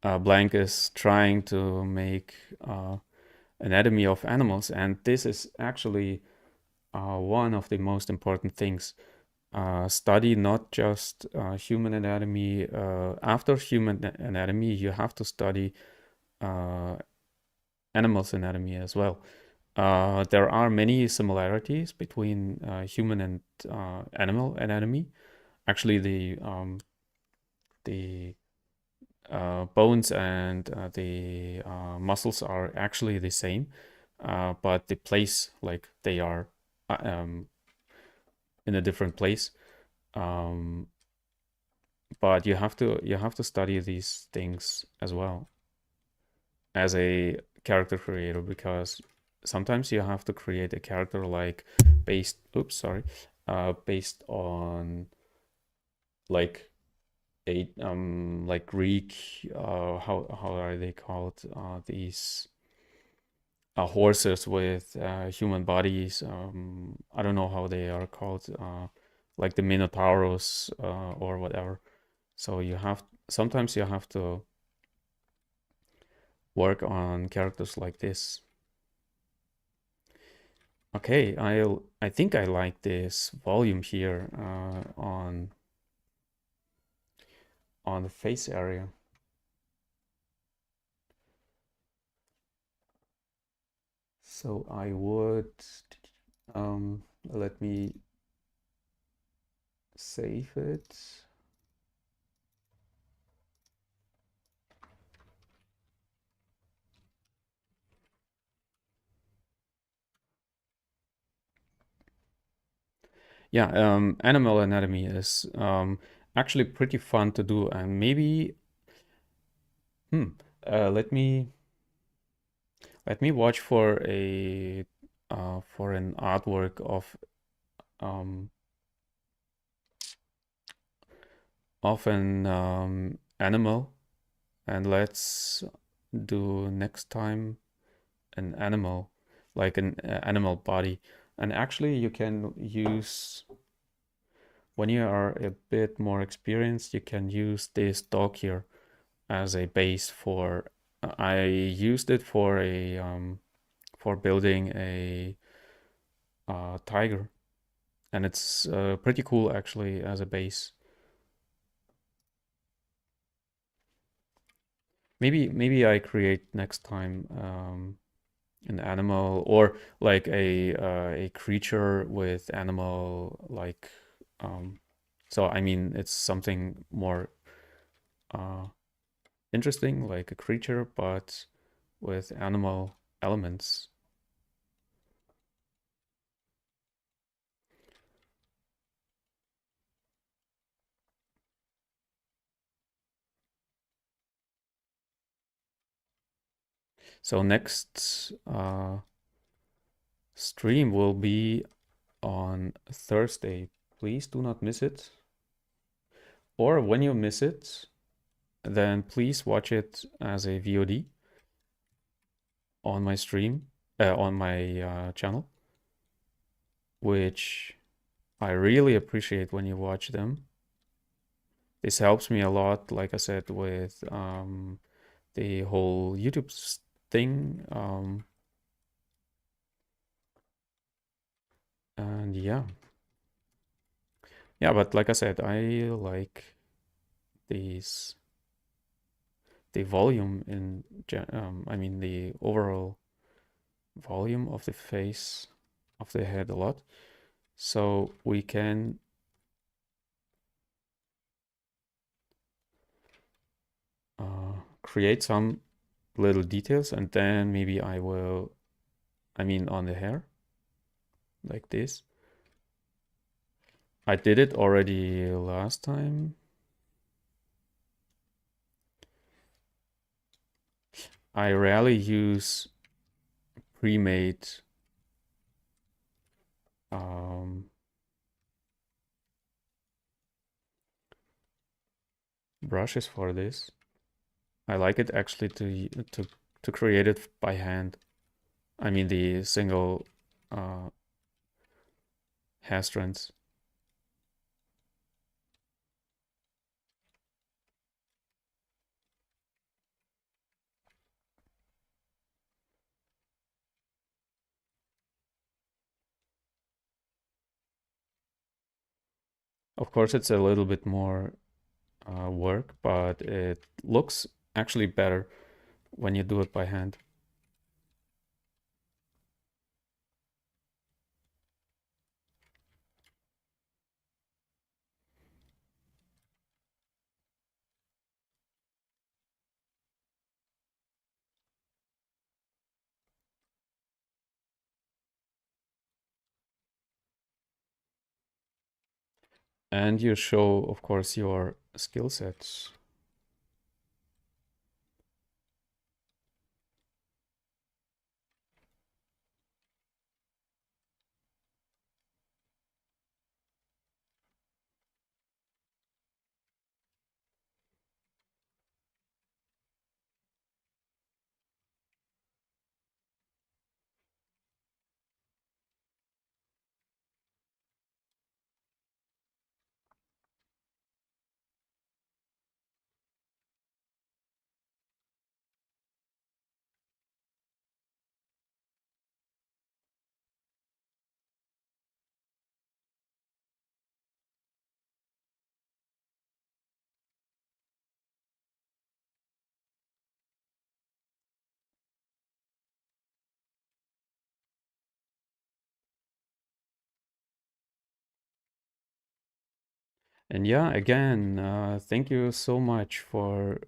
Speaker 1: Blank is trying to make anatomy of animals, and this is actually one of the most important things. Study not just human anatomy. After human anatomy, you have to study animals anatomy as well. There are many similarities between human and animal anatomy. Actually, the bones and the muscles are actually the same, but the place, like they are in a different place. But you have to study these things as well as a character creator, because sometimes you have to create a character like based, oops, sorry, based on like like Greek, how are they called? These horses with human bodies. I don't know how they are called, like the Minotauros or whatever. So sometimes you have to work on characters like this. Okay, I think I like this volume here on the face area. So I would let me save it. Yeah, animal anatomy is actually pretty fun to do, and maybe hmm, let me watch for an artwork um of an animal, and let's do next time an animal, like an animal body. And actually, you can use, when you are a bit more experienced, you can use this dog here as a base for. I used it for building a tiger, and it's pretty cool actually as a base. Maybe I create next time an animal, or like a creature with animal like so I mean it's something more uh interesting, like a creature but with animal elements. So next stream will be on Thursday. Please do not miss it. Or when you miss it, then please watch it as a VOD on my stream, on my channel, which I really appreciate when you watch them. This helps me a lot, like I said, with the whole YouTube thing. And yeah. Yeah, but like I said, I like these the volume in I mean the overall volume of the face of the head a lot. So we can create some little details, and then maybe I mean on the hair like this. I did it already last time. I rarely use pre-made um, brushes for this. I like it actually to create it by hand. I mean the single hair strands. Of course, it's a little bit more work, but it looks actually better when you do it by hand. And you show, of course, your skill sets. And yeah, again, thank you so much for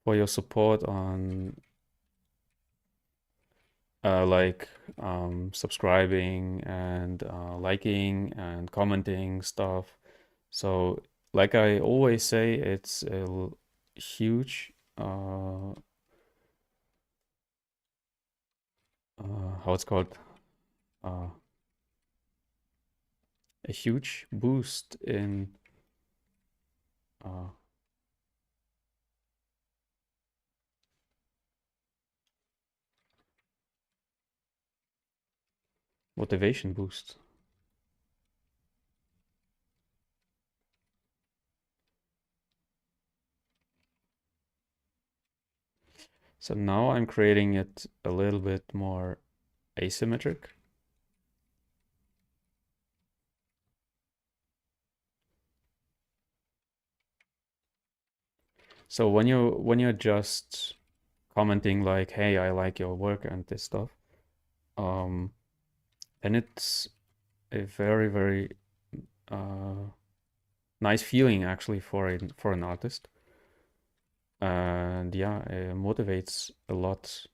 Speaker 1: your support on like subscribing and liking and commenting stuff. So, like I always say, it's a huge how it's called uh, a huge boost in uh, motivation boost. So now I'm creating it a little bit more asymmetric. So when you're just commenting like, "Hey, I like your work" and this stuff, um, then it's a very very uh, nice feeling actually for an artist, and yeah, it motivates a lot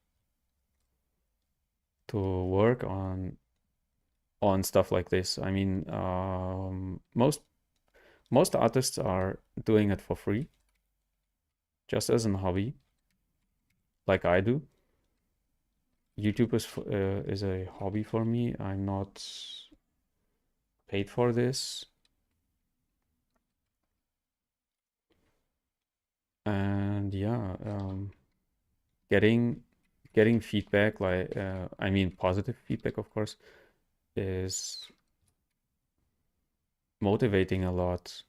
Speaker 1: to work on stuff like this. I mean, most artists are doing it for free, just as a hobby, like I do. YouTube is a hobby for me. I'm not paid for this, and yeah, getting getting feedback, like I mean positive feedback, of course, is motivating a lot.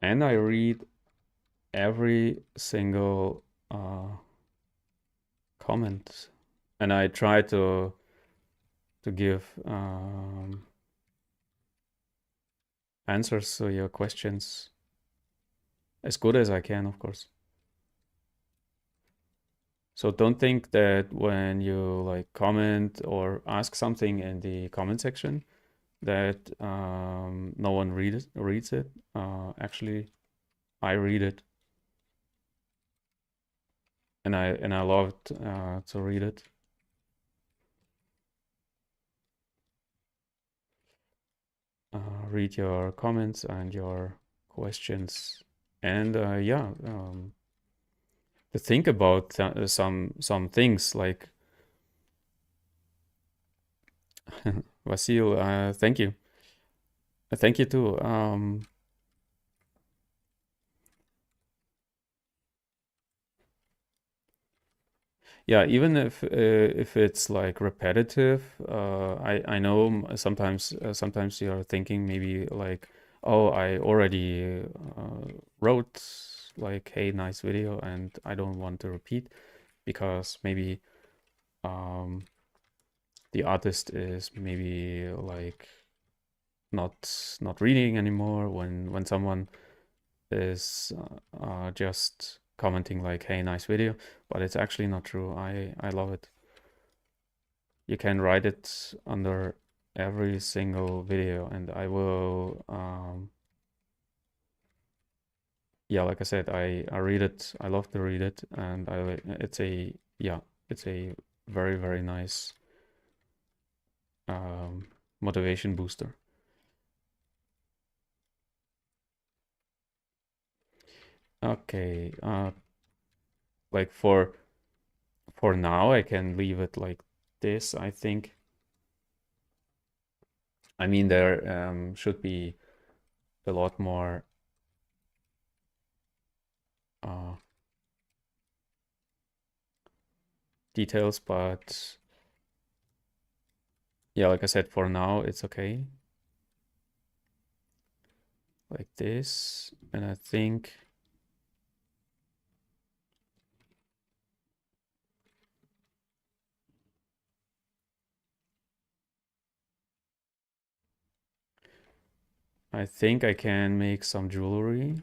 Speaker 1: And I read every single comment, and I try to give answers to your questions as good as I can, of course. So don't think that when you like comment or ask something in the comment section that no one reads it. Actually, I read it, and I love to read it. Read your comments and your questions, and yeah, to think about some things like Vasil. Thank you, thank you too. Yeah, even if it's like repetitive, I know sometimes you're thinking maybe like, oh, I already wrote like, hey, nice video, and I don't want to repeat because maybe um, the artist is maybe like not reading anymore when someone is just commenting like, hey, nice video, but it's actually not true. I love it. You can write it under every single video, and I will yeah, like I said, I read it. I love to read it, and I it's a yeah, it's a very very nice motivation booster. Okay, like for now I can leave it like this, I think. I mean, there should be a lot more. Uh, details, but yeah, like I said, for now it's okay. Like this, and I think I can make some jewelry.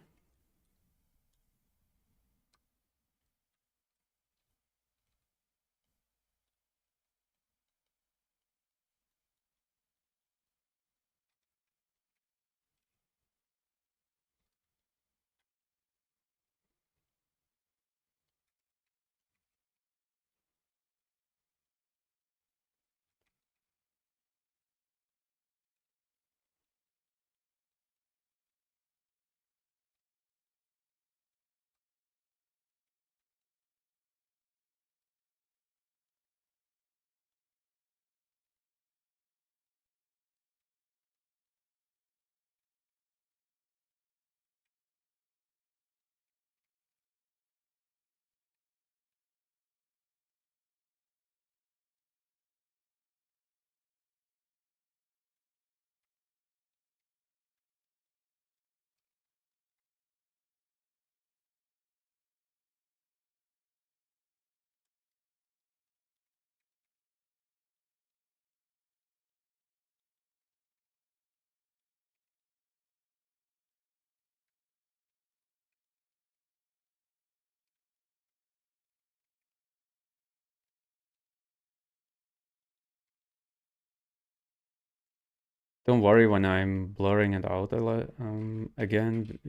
Speaker 1: Don't worry when I'm blurring it out a lot. Again,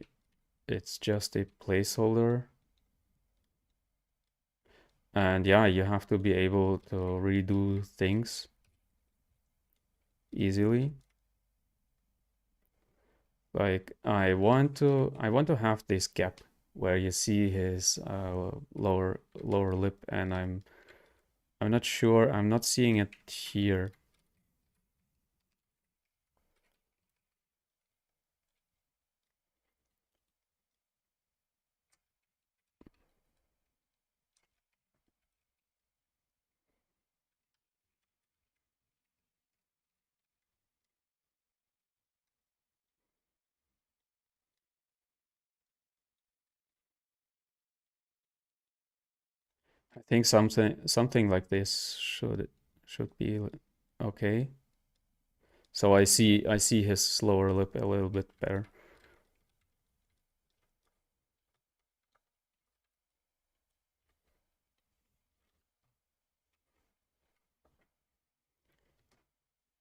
Speaker 1: it's just a placeholder. And yeah, you have to be able to redo things easily. Like I want to have this gap where you see his lower lip, and I'm not sure, I'm not seeing it here. I think something like this should be okay. So I see his lower lip a little bit better.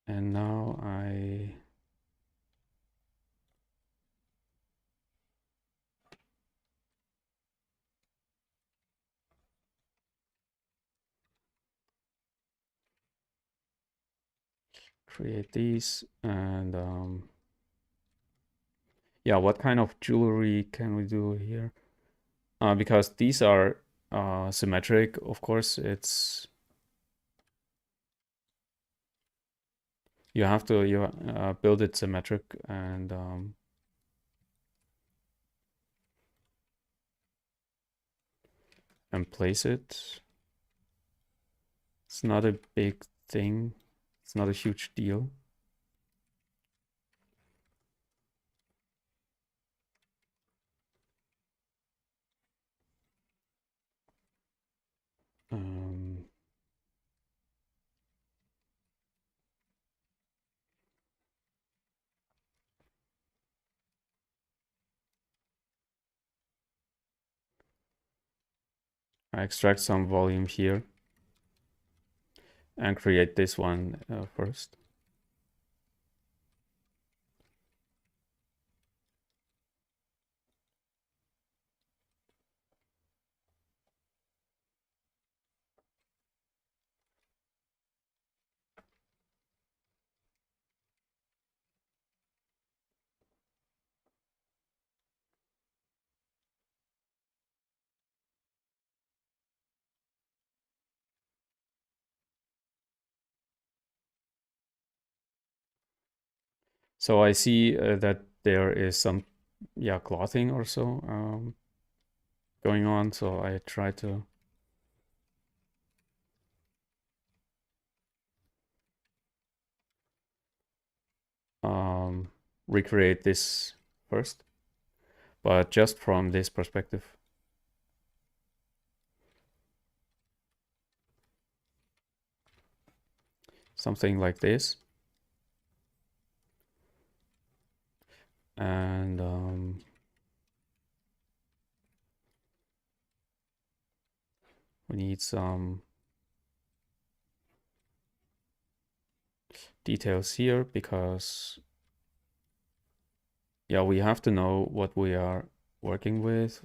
Speaker 1: And now I create these, and yeah, what kind of jewelry can we do here? Because these are symmetric, of course, it's you have to build it symmetric and place it. It's not a big thing. It's not a huge deal. Um, I extract some volume here and create this one first. So I see that there is some, yeah, clothing or so going on. So I try to recreate this first, but just from this perspective. Something like this. And we need some details here because, yeah, we have to know what we are working with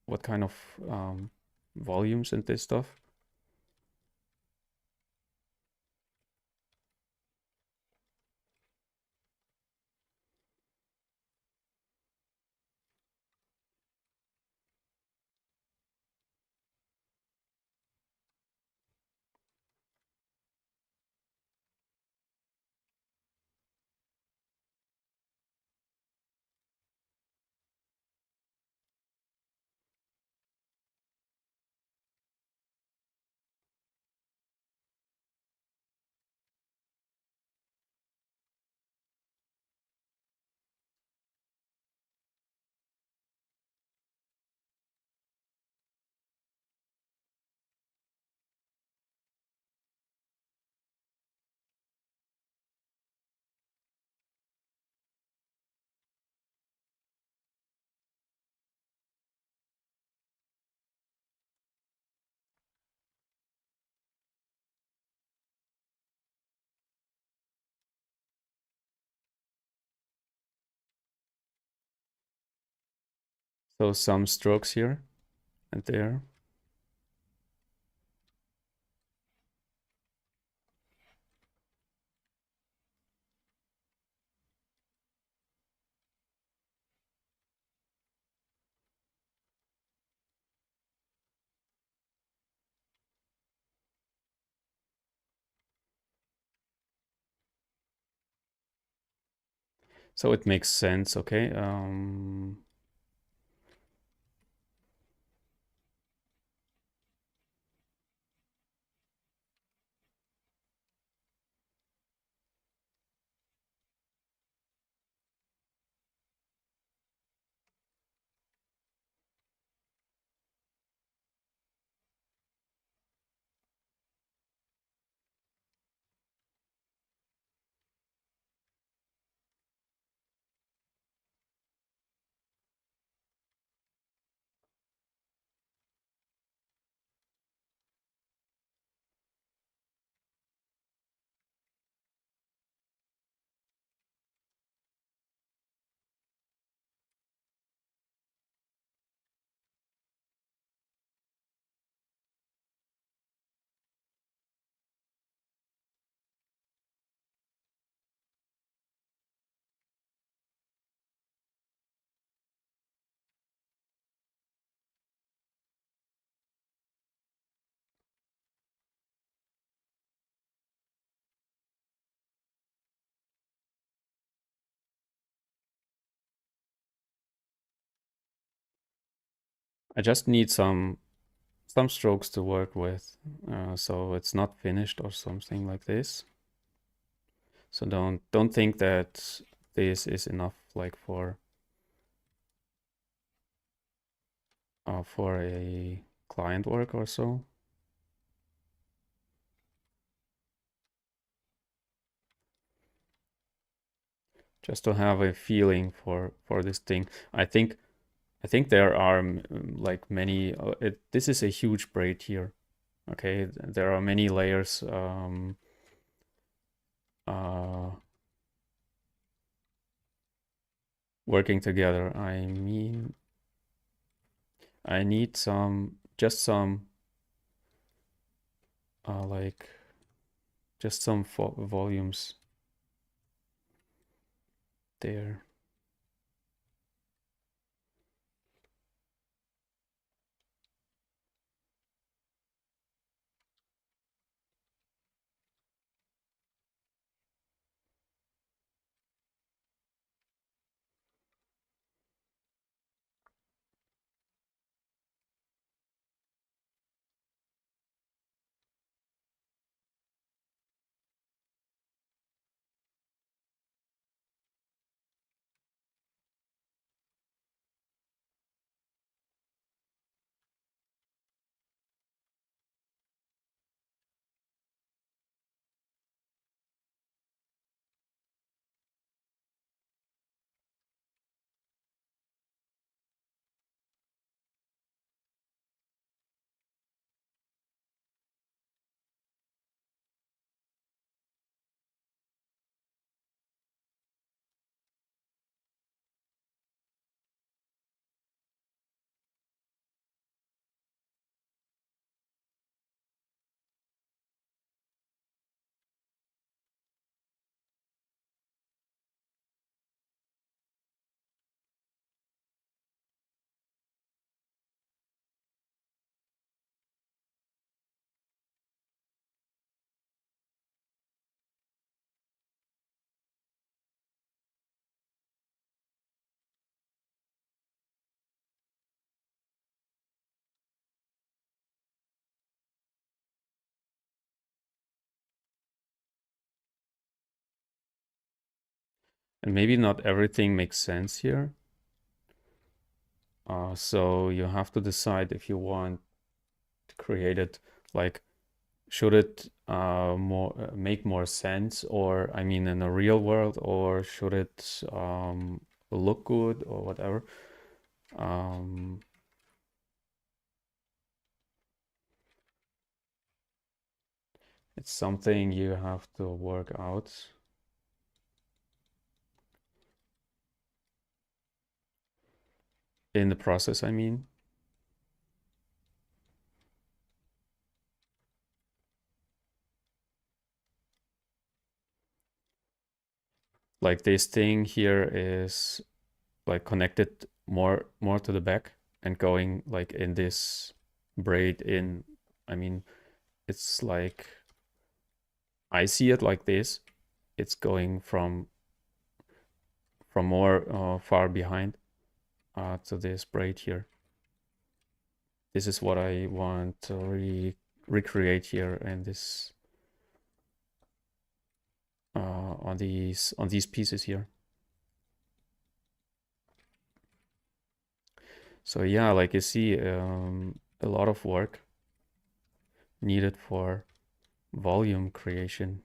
Speaker 1: what kind of volumes and this stuff. So some strokes here and there. So it makes sense, okay? I just need some strokes to work with, so it's not finished or something like this. So don't think that this is enough, like for a client work or so. Just to have a feeling for this thing. I think there are like many. This is a huge braid here. Okay, there are many layers. Uh, Working together. I mean, I need just some, like, just some volumes there. And maybe not everything makes sense here. So you have to decide if you want to create it, like, should it make more sense, or I mean in the real world, or should it look good or whatever. Um, it's something you have to work out in the process, I mean. Like this thing here is like connected more to the back and going like in this braid in, I mean, it's like I see it like this. It's going from more far behind to this braid here. This is what I want to recreate here in this on these pieces here. So yeah, like you see, a lot of work needed for volume creation.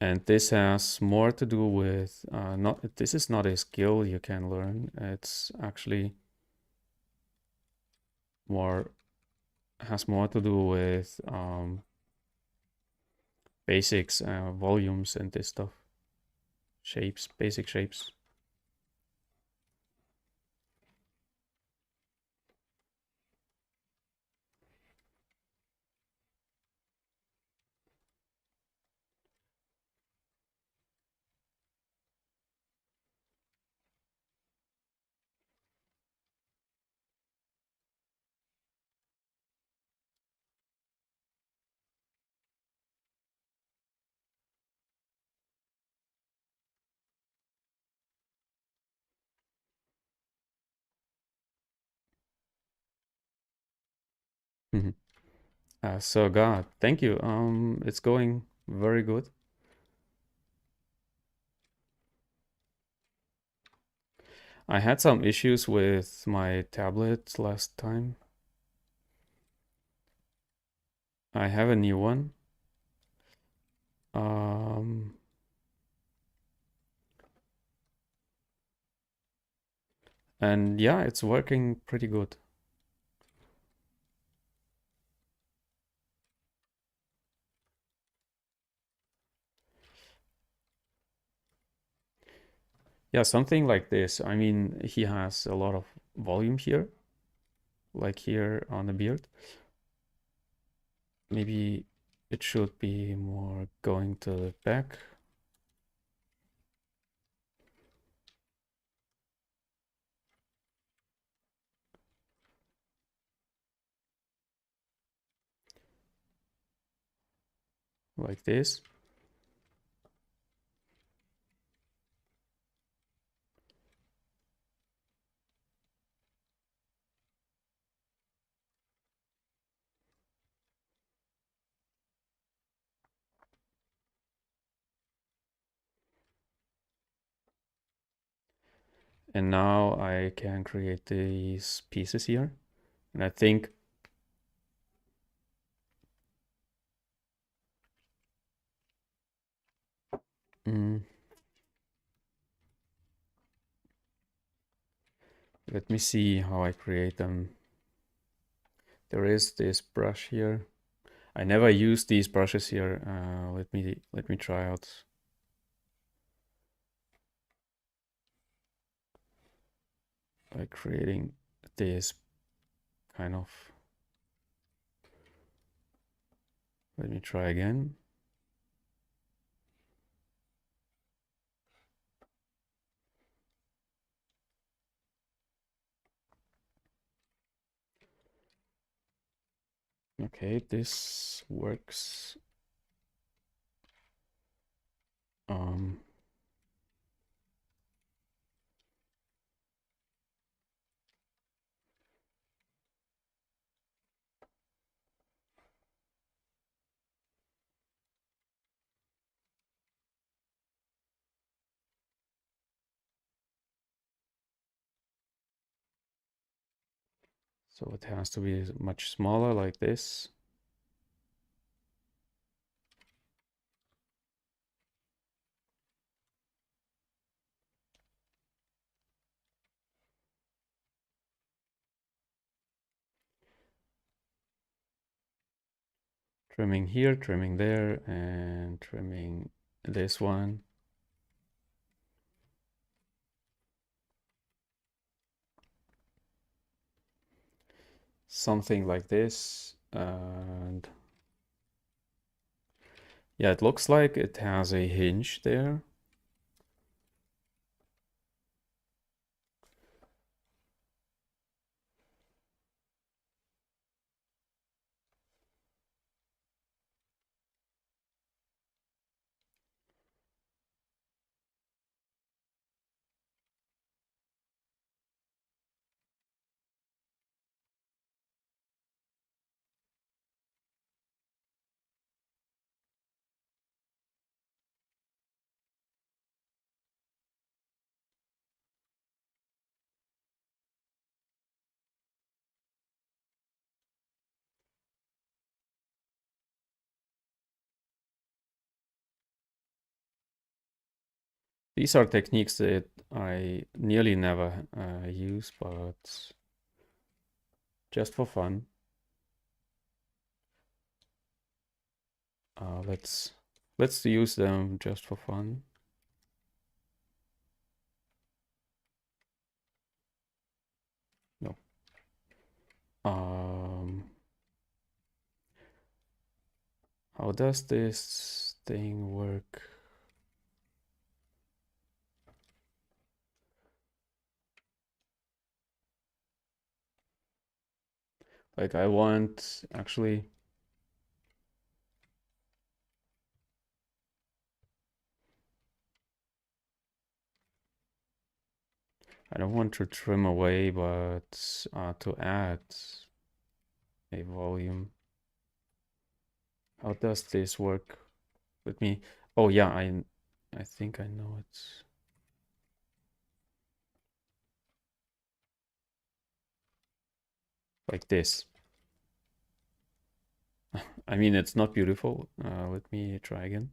Speaker 1: And this has more to do with not this is not a skill you can learn. It's actually more has more to do with basics, volumes and this stuff. Shapes, basic shapes. Mhm. So God, thank you. It's going very good. I had some issues with my tablet last time. I have a new one. Um, and yeah, it's working pretty good. Yeah, something like this. I mean, he has a lot of volume here, like here on the beard. Maybe it should be more going to the back. Like this. And now I can create these pieces here. And I think mm, let me see how I create them. There is this brush here. I never use these brushes here. Let me try out. By creating this kind of. Let me try again. Okay, this works. Um, So it has to be much smaller like this. Trimming here, trimming there, and trimming this one. Something like this. And yeah, it looks like it has a hinge there. These are techniques that I nearly never use, but just for fun. Let's use them just for fun. No. How does this thing work? Like I want actually I don't want to trim away, but to add a volume. How does this work? Let me. Oh yeah, I think I know it. Like this. I mean, it's not beautiful. Let me try again.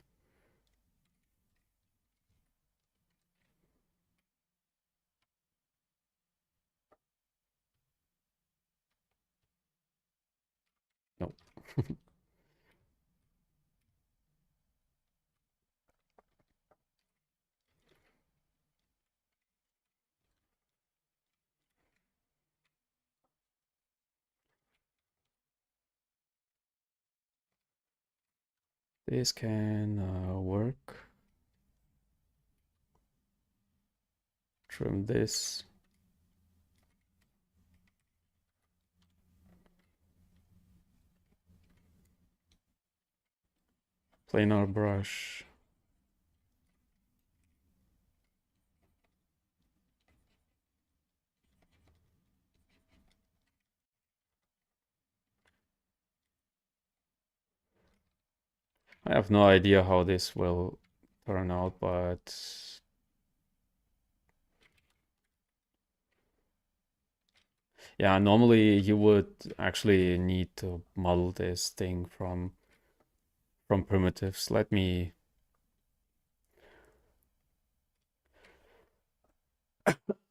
Speaker 1: No. This can work. Trim this. Planar brush. I have no idea how this will turn out, but yeah, normally you would actually need to model this thing from primitives. Let me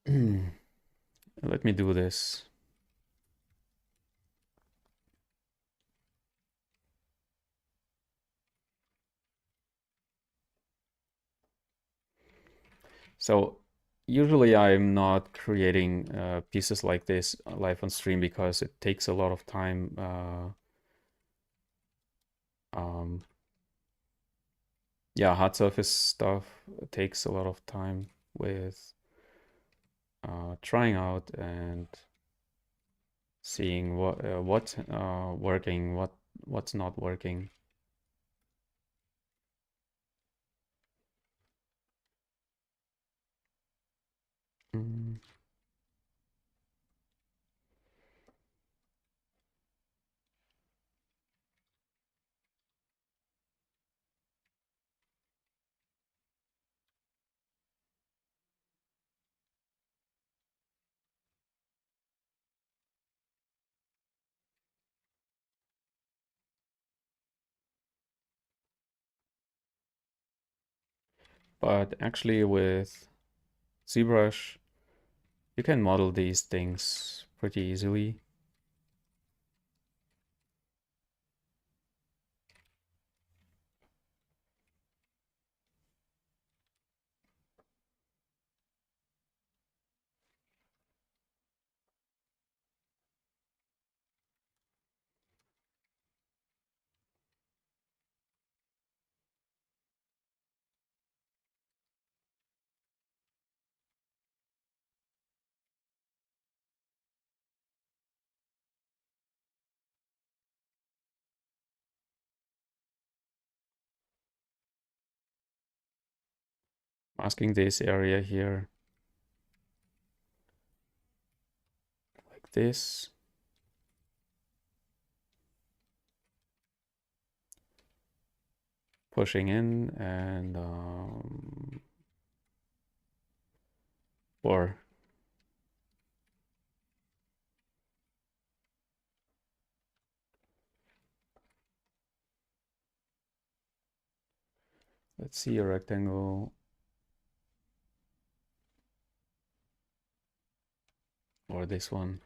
Speaker 1: let me do this. So usually I'm not creating pieces like this live on stream because it takes a lot of time. Yeah, hard surface stuff takes a lot of time with trying out and seeing what's working, what's not working. Mm. But actually with ZBrush, you can model these things pretty easily. Masking this area here like this. Pushing in and or let's see a rectangle or this one.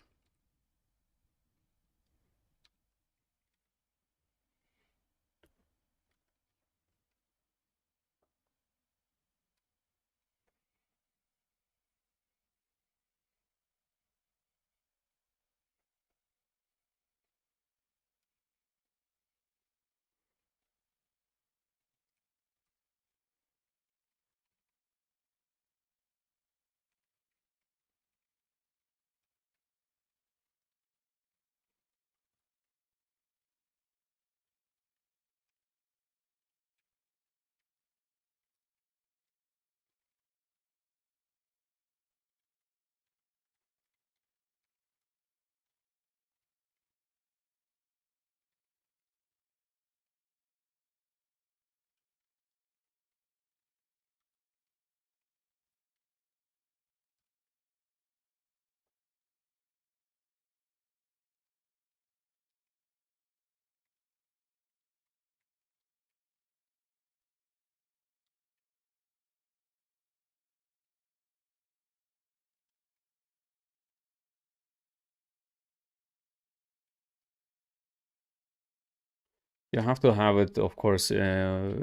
Speaker 1: You have to have it, of course, as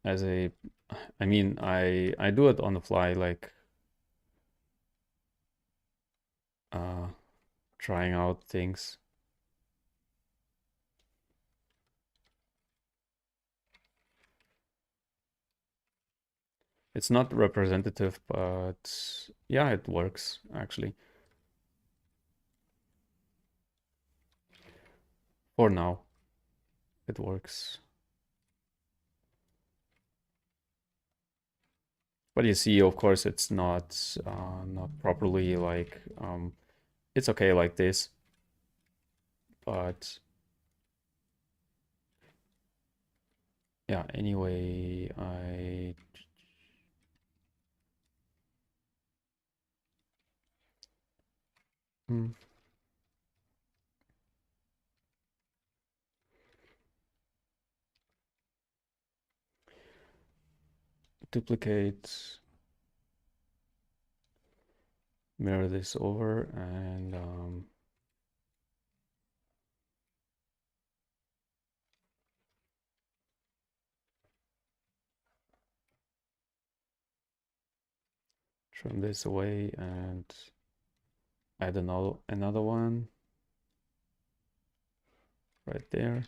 Speaker 1: a, I mean, I do it on the fly, like uh, trying out things. It's not representative, but yeah, it works actually. For now, it works. But you see, of course, it's not properly like it's okay like this, but yeah. Anyway, I hmm, duplicate, mirror this over, and trim this away and add another one right there.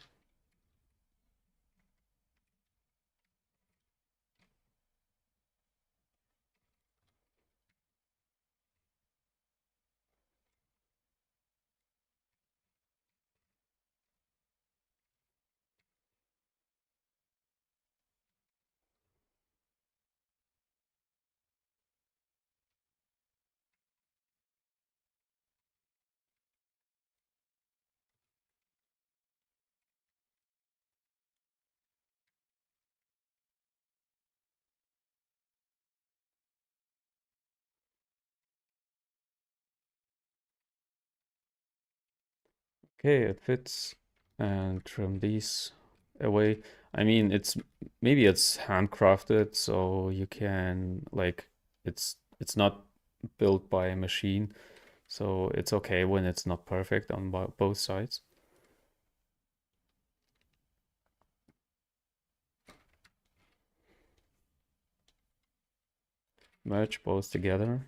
Speaker 1: Okay, it fits. And trim these away. I mean, maybe it's handcrafted, so you can like it's not built by a machine, so it's okay when it's not perfect on both sides. Merge both together.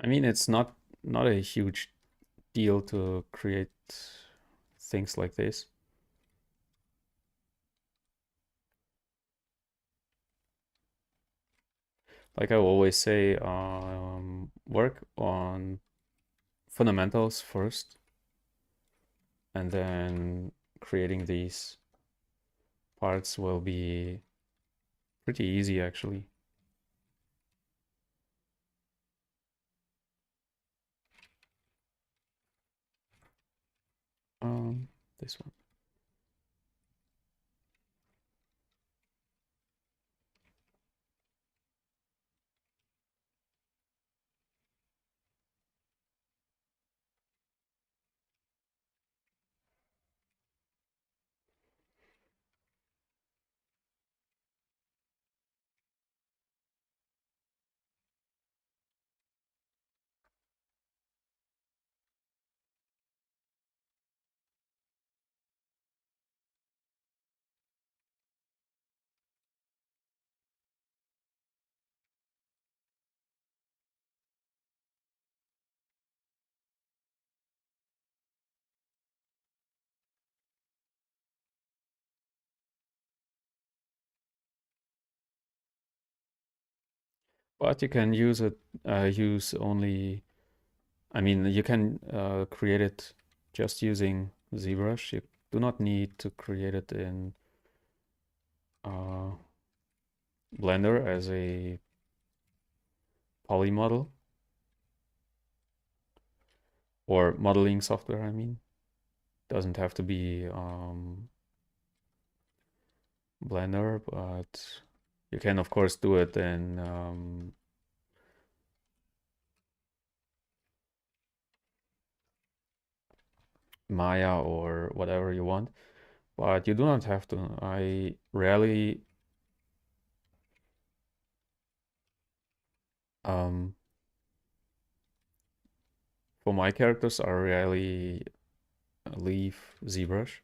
Speaker 1: I mean, it's not a huge deal to create things like this. Like I always say, work on fundamentals first, and then creating these parts will be pretty easy actually. This one. But you can use it, use only, I mean, you can create it just using ZBrush. You do not need to create it in uh, Blender as a poly model or modeling software, I mean. Doesn't have to be Blender, but you can, of course, do it in Maya or whatever you want. But you do not have to. I rarely um, for my characters, I rarely leave ZBrush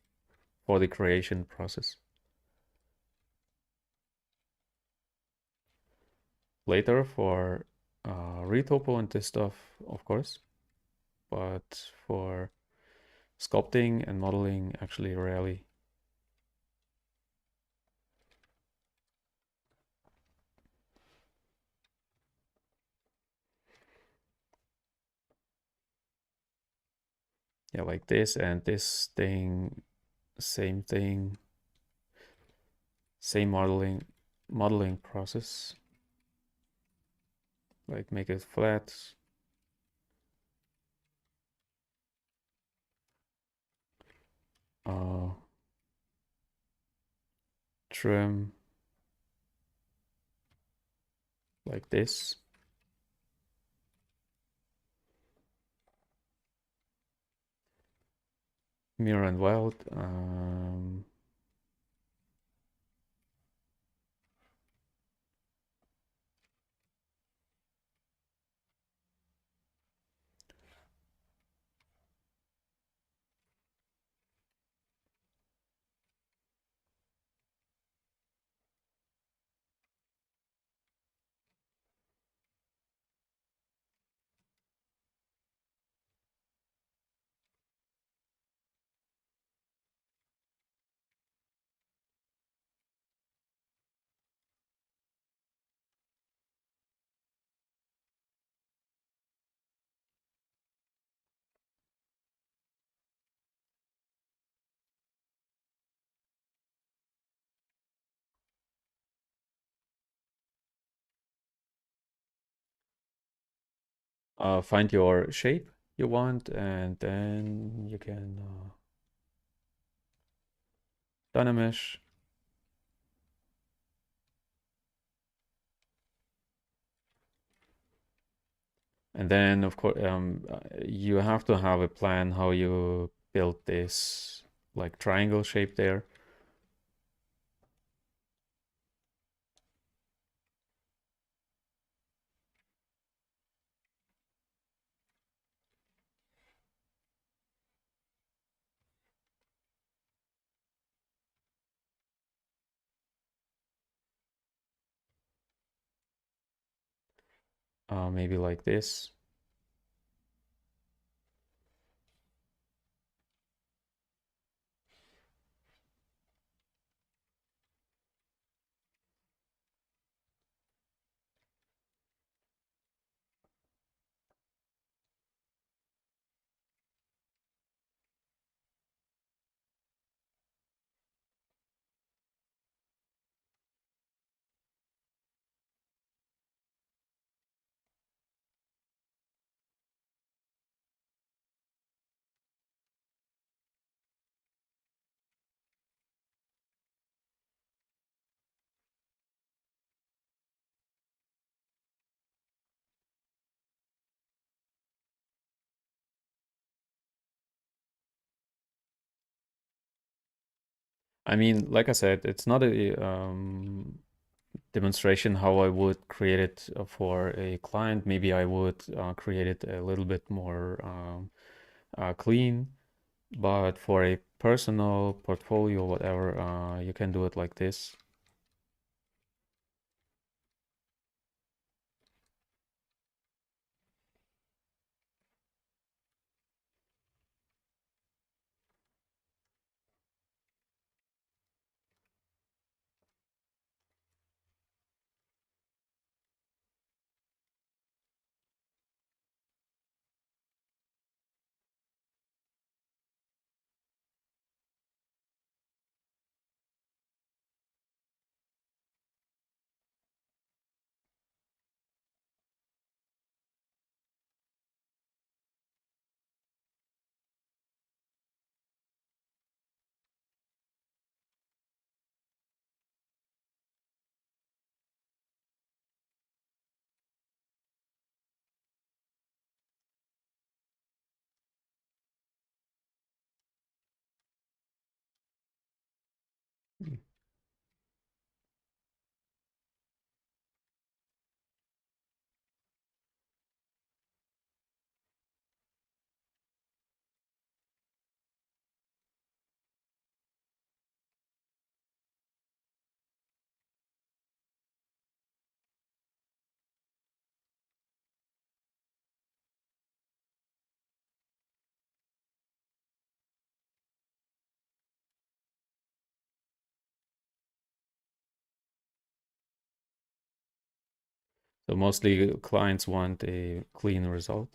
Speaker 1: for the creation process. Later for retopo and this stuff, of course, but for sculpting and modeling, actually rarely. Yeah, like this and this thing Same thing, same modeling process. Like make it flat. Uh, Trim like this. Mirror and weld. Find your shape you want, and then you can Dynamesh. And then, of course, you have to have a plan how you build this like triangle shape there. Maybe like this. I mean, like I said, it's not a demonstration how I would create it for a client. Maybe I would create it a little bit more clean, but for a personal portfolio, whatever, you can do it like this. So mostly clients want a clean result.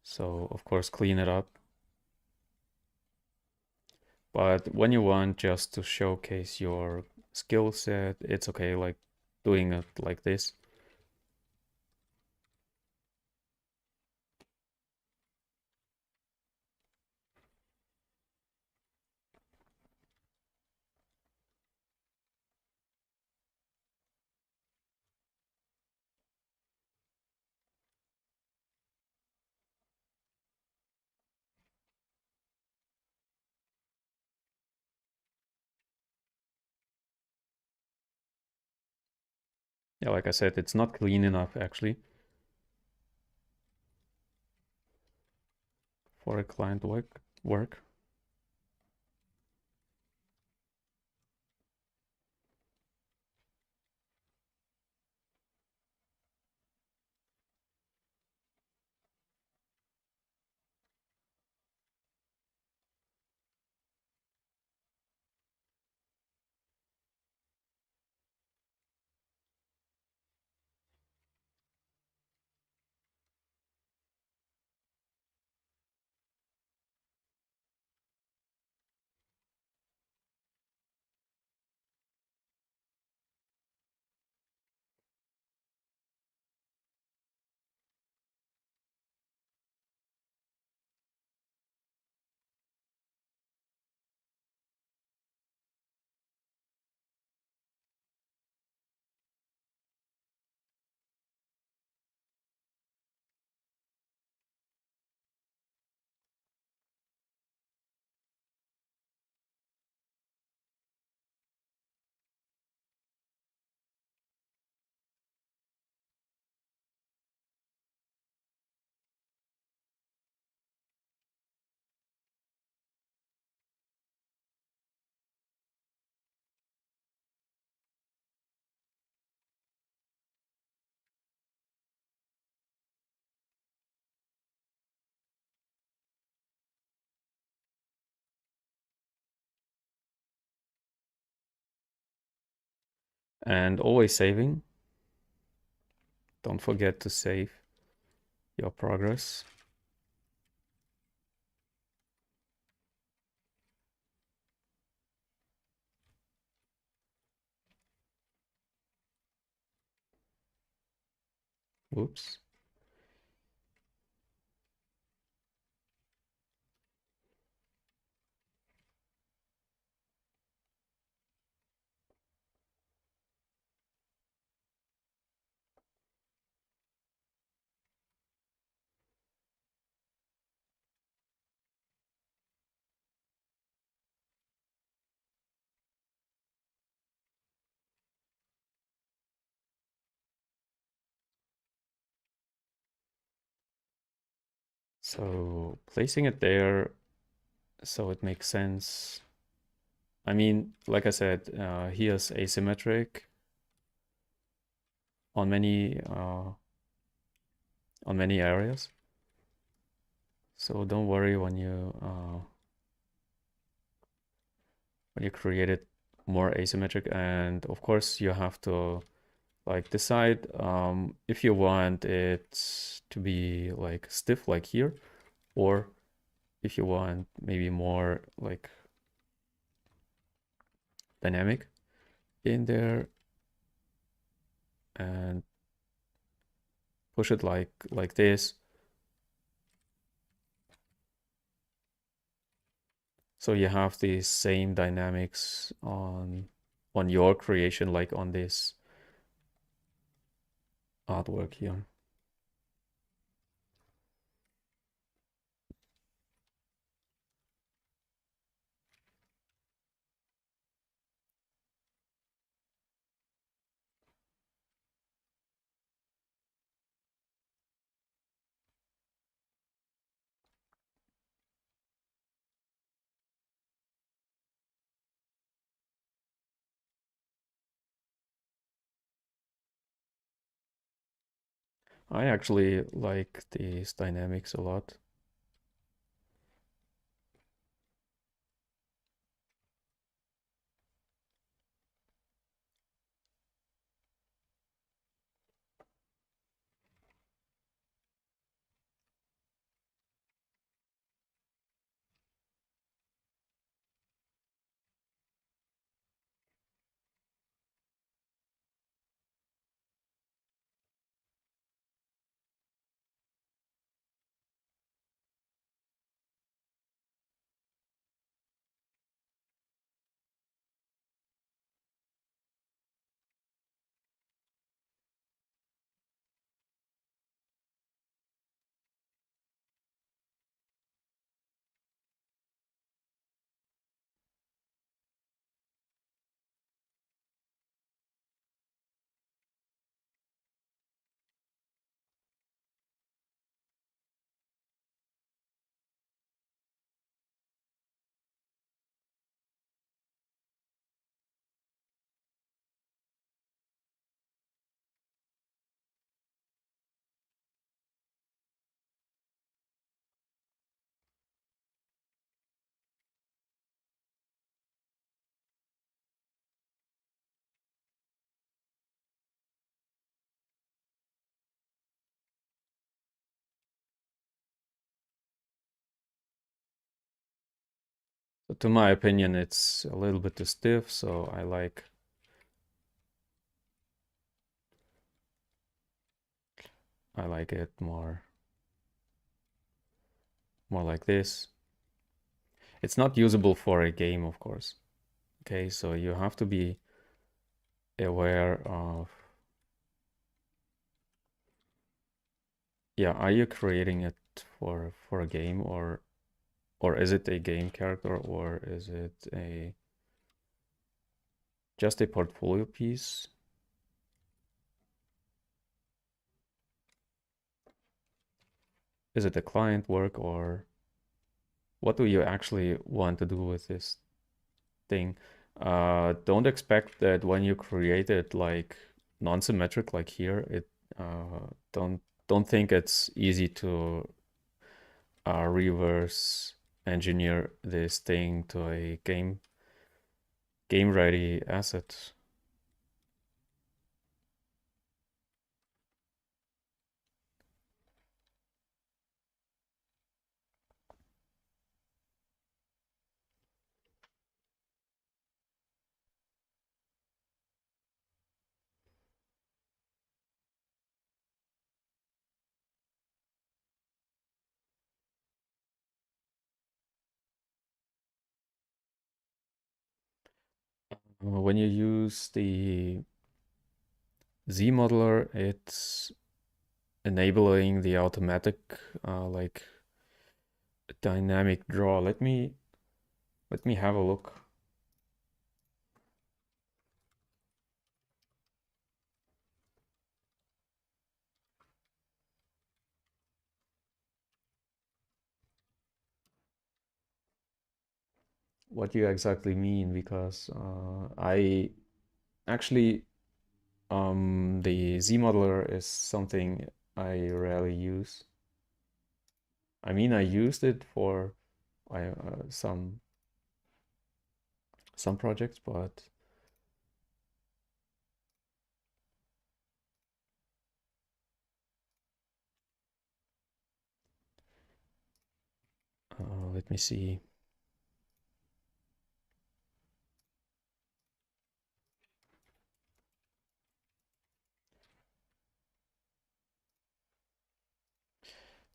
Speaker 1: So of course, clean it up. But when you want just to showcase your skill set, it's okay, like doing it like this. Yeah, like I said, it's not clean enough actually for a client work. And always saving. Don't forget to save your progress. Whoops. So placing it there so it makes sense. I mean, like I said, here's asymmetric on many areas. So don't worry when you create it more asymmetric, and of course you have to like decide if you want it to be like stiff like here, or if you want maybe more like dynamic in there, and push it like this. So you have the same dynamics on your creation like on this artwork here. I actually like these dynamics a lot. to my opinion, it's a little bit too stiff, so I like it more like this. It's not usable for a game, of course. Okay, so you have to be aware of, yeah, are you creating it for a game, or is it a game character, or is it a just a portfolio piece? Is it a client work, or what do you actually want to do with this thing? Don't expect that when you create it like non-symmetric like here, it don't think it's easy to reverse engineer this thing to a game ready asset. When you use the Z modeler, it's enabling the automatic like dynamic draw. Let me have a look. What you exactly mean, because I actually the Z modeler is something I rarely use. I mean, I used it for some projects, but let me see.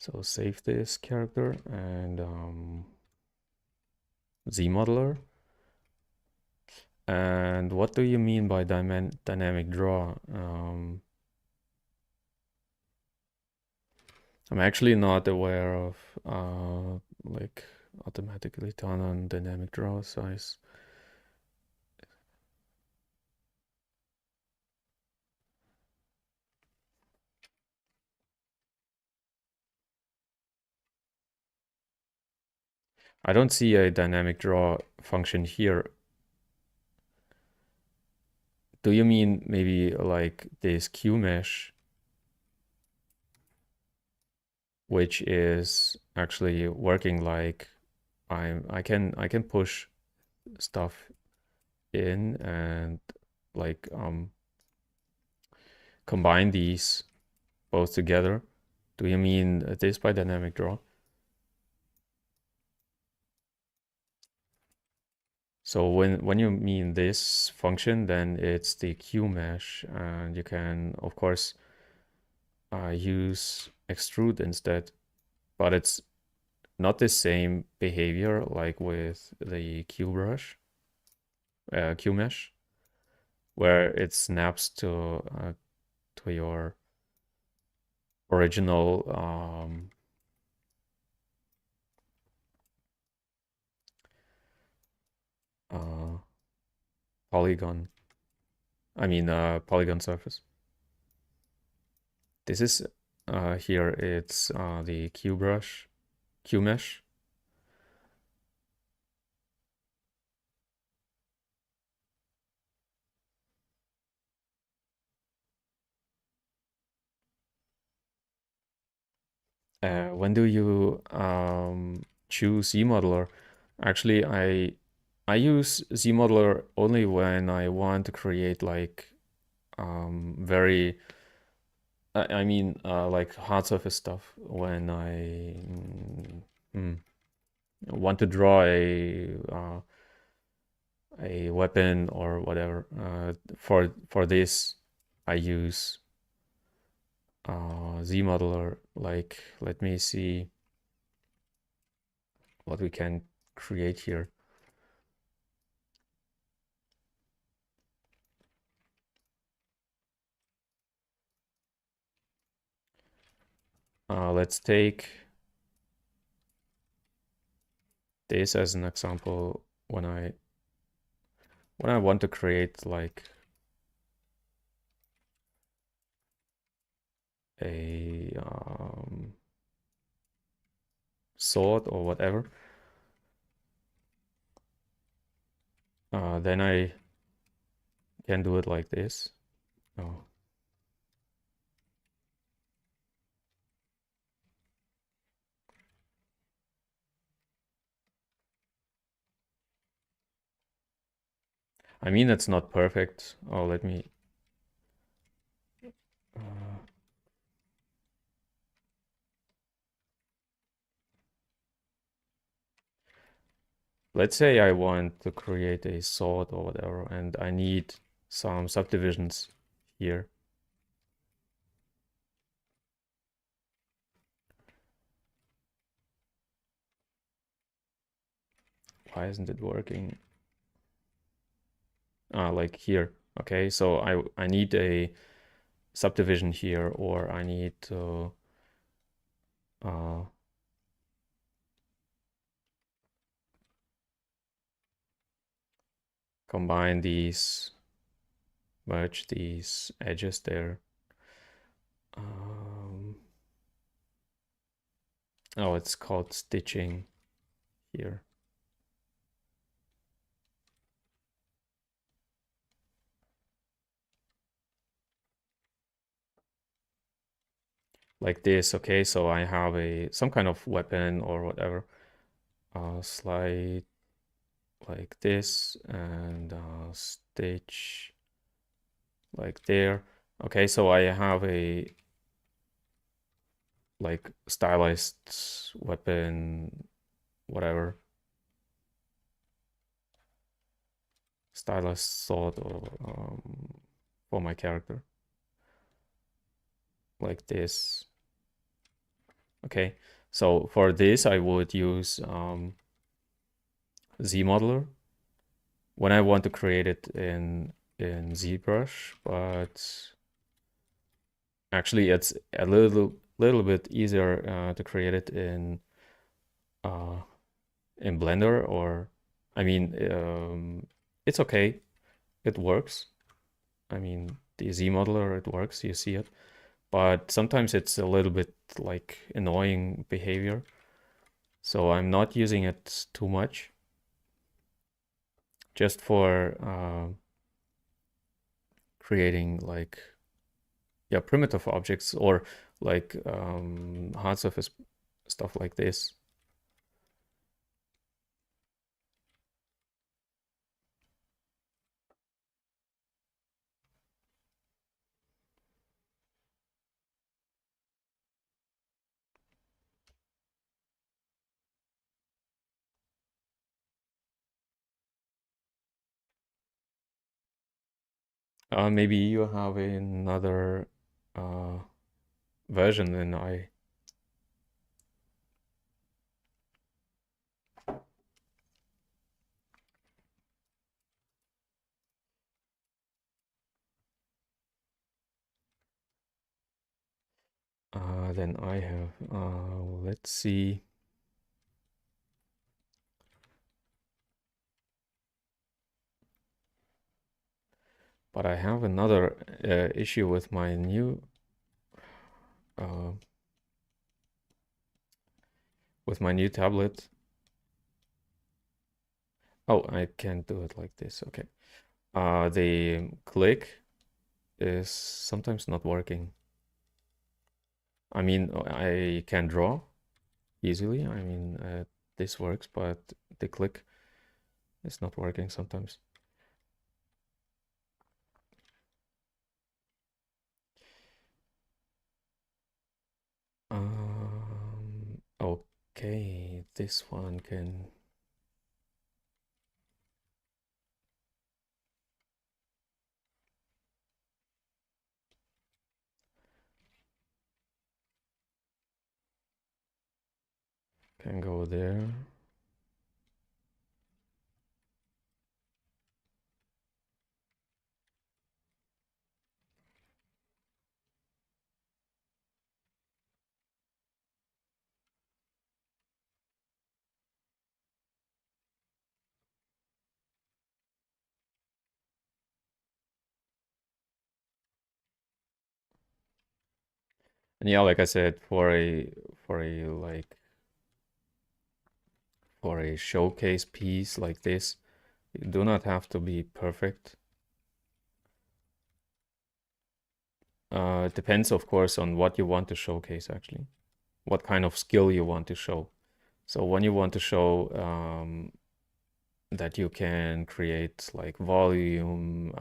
Speaker 1: So save this character and Z modeler. And what do you mean by dynamic draw? I'm actually not aware of like automatically turn on dynamic draw size. I don't see a dynamic draw function here. Do you mean maybe like this Q mesh, which is actually working like I can push stuff in and like combine these both together? Do you mean this by dynamic draw? So when you mean this function, then it's the Q mesh, and you can of course use extrude instead, but it's not the same behavior like with the Q brush, Q mesh, where it snaps to your original uh, polygon. I mean polygon surface. This is here. It's the Q brush, Q mesh. When do you choose ZModeler? Actually, I use ZModeler only when I want to create like very I mean like hard surface stuff. When I want to draw a weapon or whatever. For this, I use ZModeler. Like, let me see what we can create here. Let's take this as an example when I want to create like a sword or whatever. Then I can do it like this. Oh. I mean, it's not perfect. Oh, let me. Let's say I want to create a sword or whatever, and I need some subdivisions here. Why isn't it working? Like here. Okay, so I need a subdivision here, or I need to combine these, merge these edges there. Oh, it's called stitching here. Like this, okay, so I have some kind of weapon or whatever. Slide like this and stitch like there. Okay, so I have a like stylized weapon, whatever. Stylized sword or for my character. Like this. Okay, so for this I would use ZModeler when I want to create it in ZBrush, but actually it's a little bit easier to create it in Blender, or I mean it's okay, it works. I mean the ZModeler, it works, you see it, but sometimes it's a little bit like annoying behavior, so I'm not using it too much, just for creating like primitive objects, or like hard surface stuff like this. Maybe you have another uh, version than I. Than I have. Let's see. But I have another issue with my uh, new tablet. Oh, I can't do it like this. Okay. The click is sometimes not working. I mean, I can draw easily. I mean, this works, but the click is not working sometimes. Okay, this one can go there. And yeah, like I said, for a like for a showcase piece like this, you do not have to be perfect. It depends, of course, on what you want to showcase, actually, what kind of skill you want to show. So when you want to show that you can create like volume,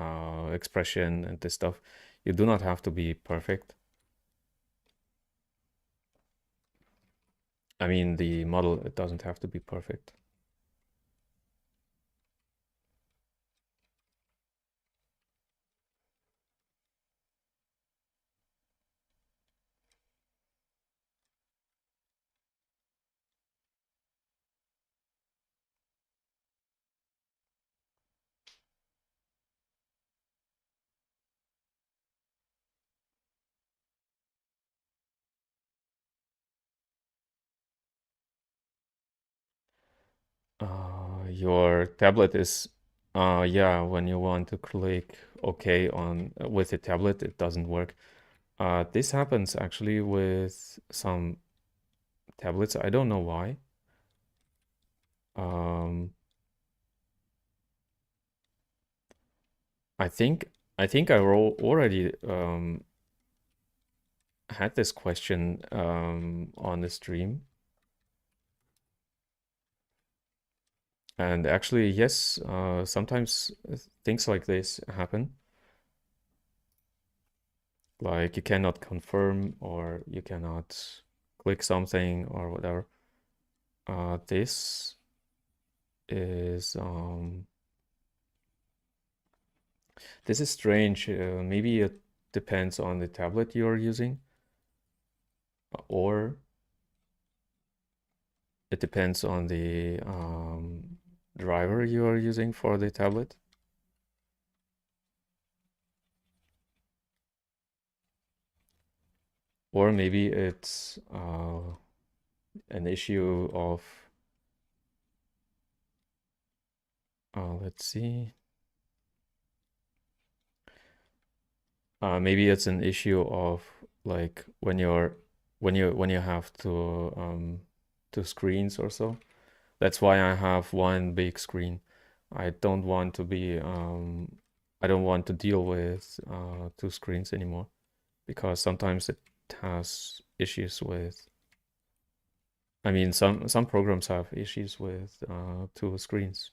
Speaker 1: expression, and this stuff, you do not have to be perfect. I mean, the model, it doesn't have to be perfect. Your tablet is, yeah, when you want to click OK on with the tablet, it doesn't work. This happens actually with some tablets. I don't know why. Um, I think I already had this question on the stream. And actually, yes, sometimes things like this happen. Like you cannot confirm or you cannot click something or whatever. This is this is strange. Maybe it depends on the tablet you're using, or it depends on the driver you are using for the tablet. Or maybe it's an issue of, let's see. Maybe it's an issue of like when you have two screens or so. That's why I have one big screen. I don't want to be I don't want to deal with two screens anymore because sometimes it has issues with. I mean, some programs have issues with two screens.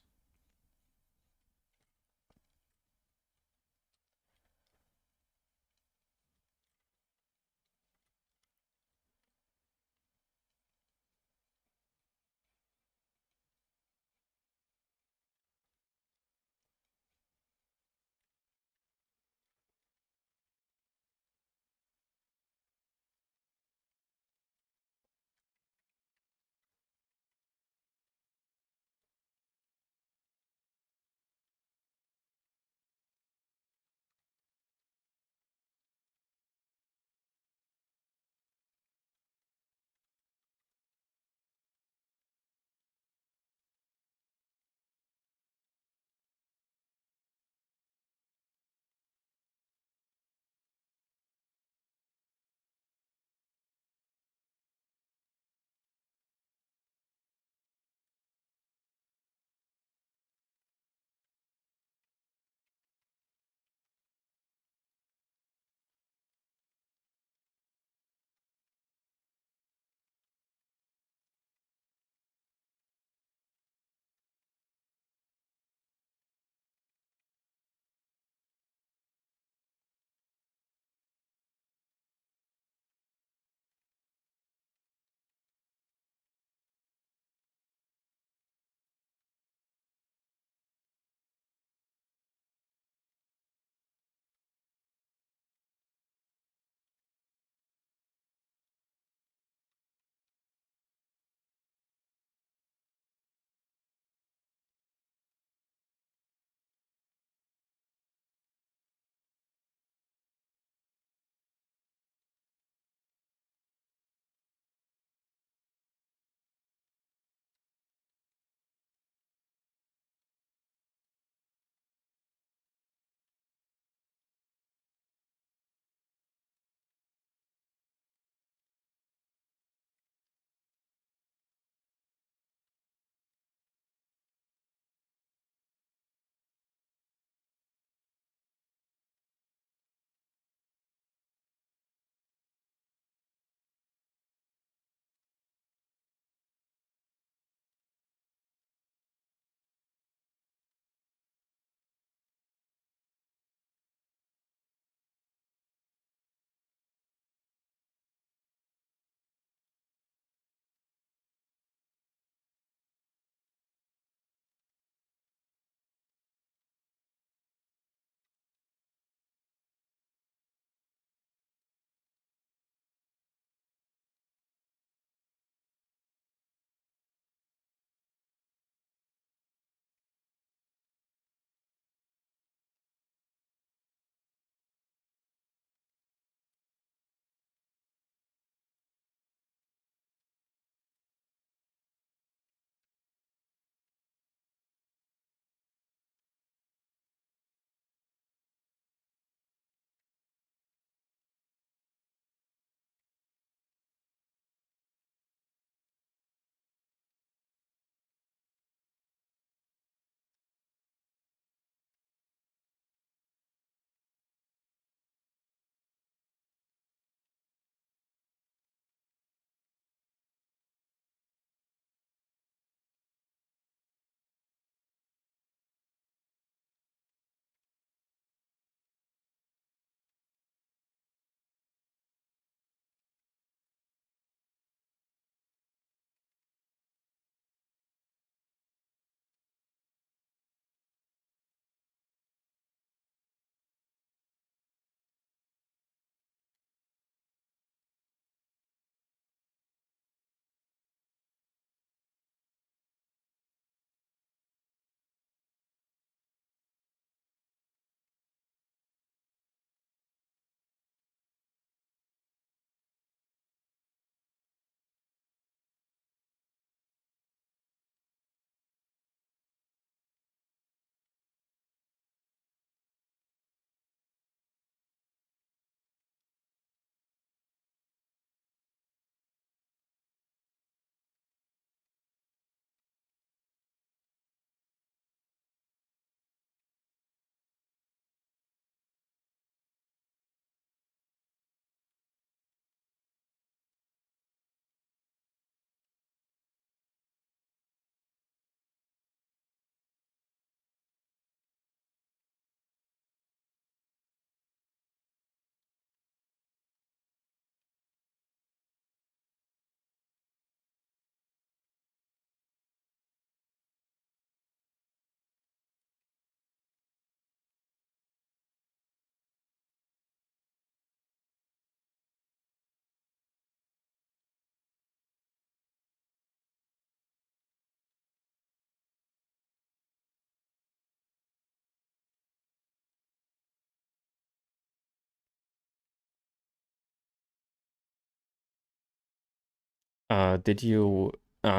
Speaker 1: Did you,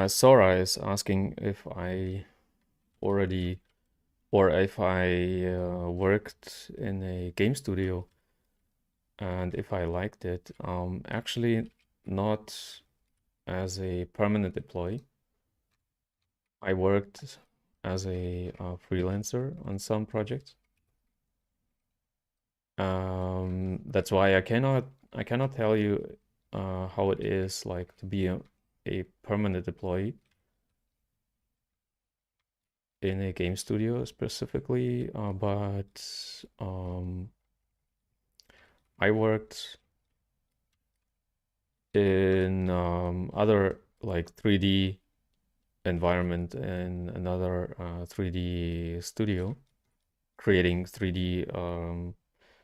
Speaker 1: Sora is asking if I already, or if I worked in a game studio and if I liked it. Actually, not as a permanent employee. I worked as a freelancer on some projects. That's why I cannot tell you how it is like to be a permanent employee in a game studio specifically, but I worked in other like 3D environment in another 3D studio, creating 3D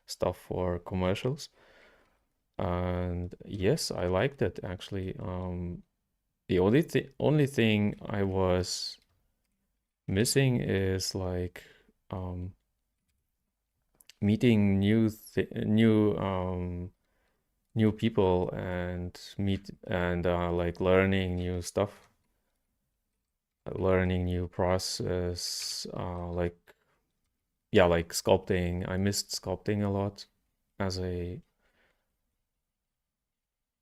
Speaker 1: stuff for commercials. And yes, I liked it actually. The only thing I was missing is like um, meeting new people and meet and like learning new stuff, learning new process, like yeah, like sculpting. I missed sculpting a lot as a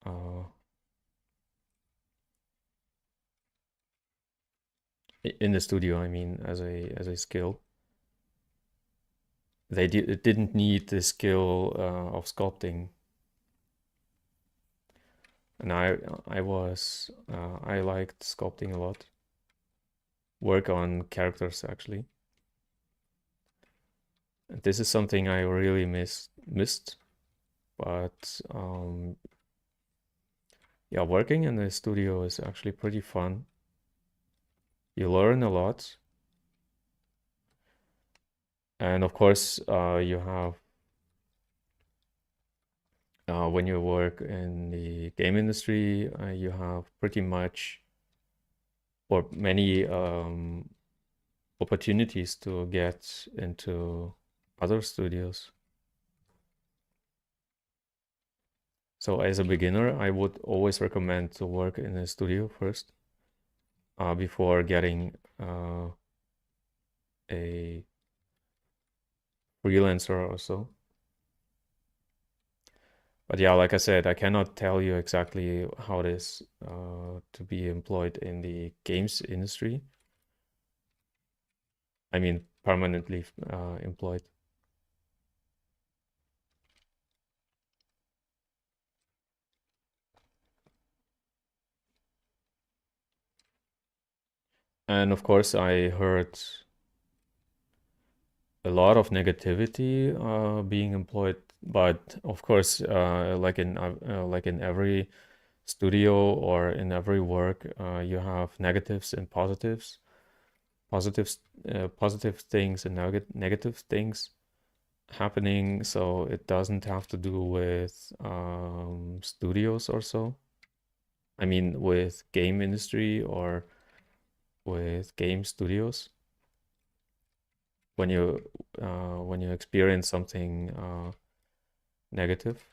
Speaker 1: uh, in the studio. I mean, as a skill. It didn't need the skill of sculpting, and I liked sculpting a lot. Work on characters actually. And this is something I really missed, but yeah, working in the studio is actually pretty fun. You learn a lot, and of course, you have when you work in the game industry, you have pretty much or many opportunities to get into other studios. So as a beginner, I would always recommend to work in a studio first, before getting a freelancer or so. But yeah, like I said, I cannot tell you exactly how it is to be employed in the games industry. I mean, permanently employed. And of course, I heard a lot of negativity being employed, but of course, like in every studio or in every work, you have negatives and positives, positives, positive things and negative things happening. So it doesn't have to do with studios or so. I mean, with game industry or with game studios. When you experience something negative,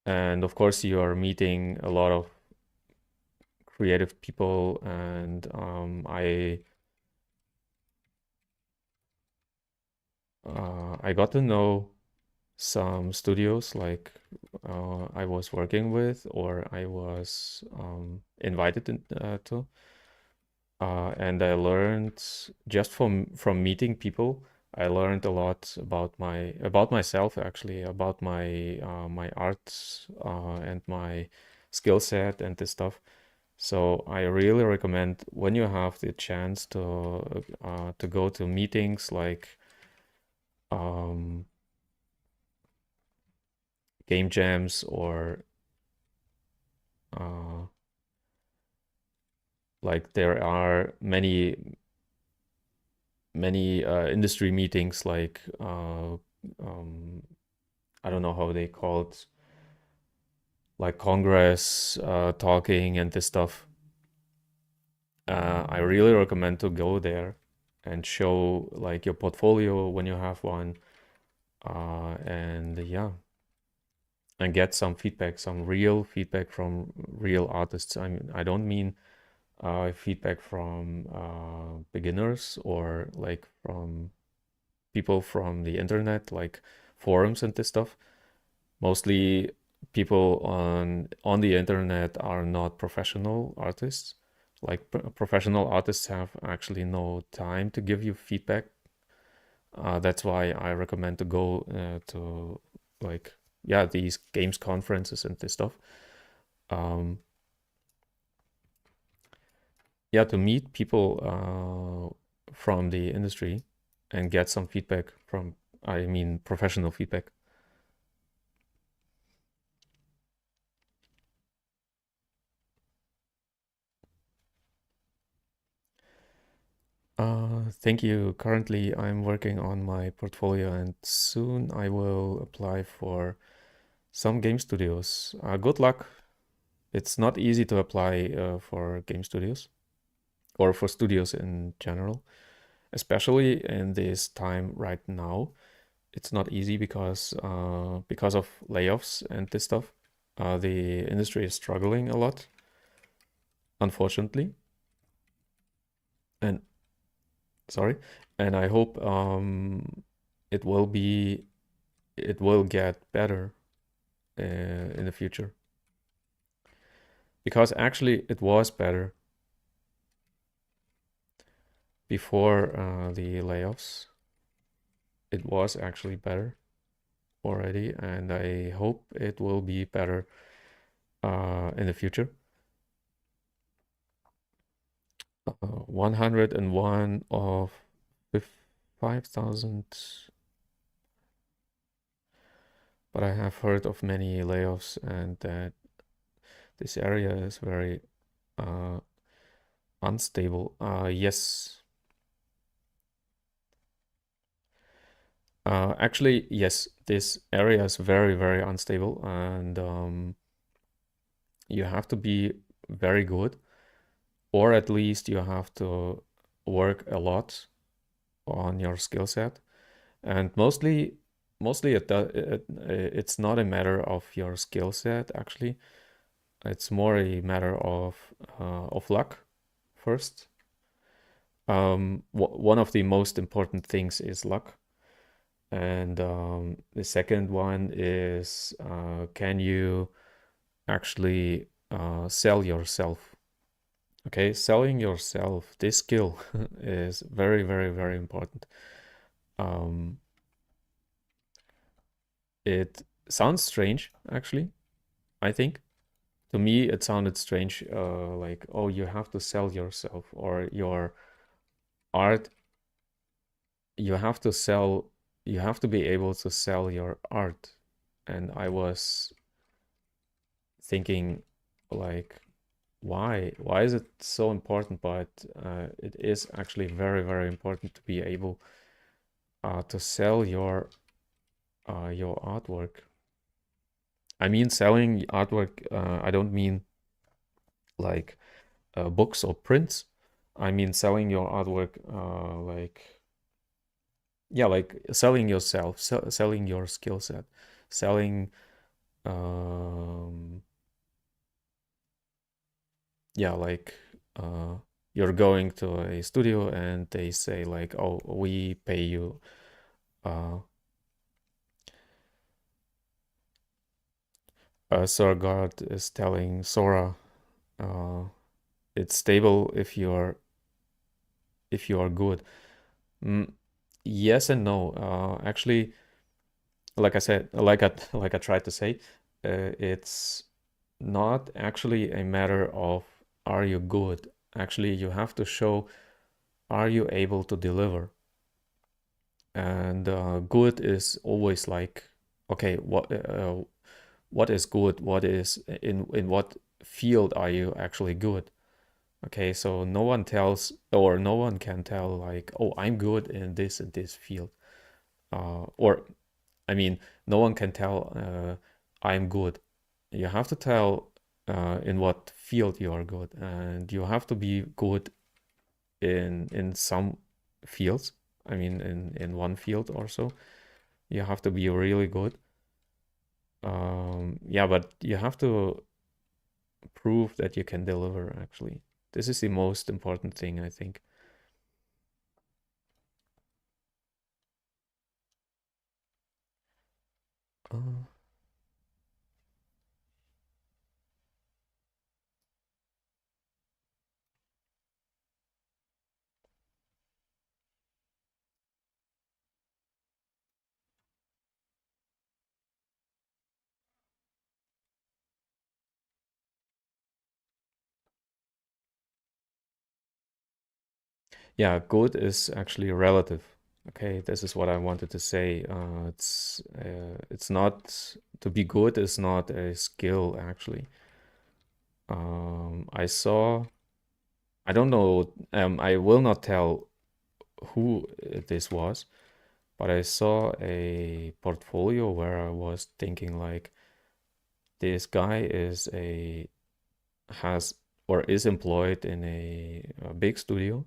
Speaker 1: and of course you are meeting a lot of creative people, and I got to know some studios like I was working with or I was invited to. And I learned just from meeting people. I learned a lot about myself actually, about my art and my skill set and this stuff. So I really recommend when you have the chance to go to meetings like um, game jams or uh, like there are many industry meetings like um, I don't know how they call it, like Congress talking and this stuff. I really recommend to go there and show like your portfolio when you have one. And yeah, and get some feedback, some real feedback from real artists. I mean, I don't mean feedback from beginners or like from people from the internet, like forums and this stuff. Mostly people on the internet are not professional artists. Like professional artists have actually no time to give you feedback. That's why I recommend to go to like yeah these games conferences and this stuff. Um, yeah, to meet people from the industry and get some feedback from, I mean, professional feedback. Thank you. Currently, I'm working on my portfolio and soon I will apply for some game studios. Good luck. It's not easy to apply for game studios or for studios in general, especially in this time right now. It's not easy because of layoffs and this stuff. The industry is struggling a lot, unfortunately. And sorry, and I hope it will be it will get better in the future because actually it was better before the layoffs. It was actually better already, and I hope it will be better in the future. 101 of 5,000, but I have heard of many layoffs and that this area is very uh, unstable. Yes. Actually, yes, this area is very, very unstable, and you have to be very good, or at least you have to work a lot on your skill set. And mostly it's not a matter of your skill set, actually. It's more a matter of luck first. One of the most important things is luck. And the second one is can you actually sell yourself? Okay, selling yourself, this skill is very, very, very important. Um, it sounds strange, actually, I think. To me, it sounded strange, like, oh, you have to sell yourself or your art, you have to sell, you have to be able to sell your art. And I was thinking, like, why is it so important? But it is actually very, very important to be able to sell your artwork. I mean, selling artwork, I don't mean like books or prints. I mean selling your artwork, like yeah, like selling yourself, selling your skill set, selling um yeah, like uh you're going to a studio and they say like, oh, we pay you uh Sir is telling Sora uh it's stable if you are good. Mm, yes and no. Actually, like I said, like I tried to say, it's not actually a matter of are you good. Actually, you have to show are you able to deliver. And good is always like, okay, what is good? What is in what field are you actually good? Okay, so no one tells or no one can tell like, oh, I'm good in this and this field. Or I mean, no one can tell I'm good. You have to tell in what field you are good, and you have to be good in some fields. I mean, in one field or so, you have to be really good. Yeah, but you have to prove that you can deliver, actually. This is the most important thing, I think. Uh, yeah, good is actually relative. Okay, this is what I wanted to say. It's not to be good is not a skill, actually. I saw, I don't know, I will not tell who this was, but I saw a portfolio where I was thinking like this guy has or is employed in a big studio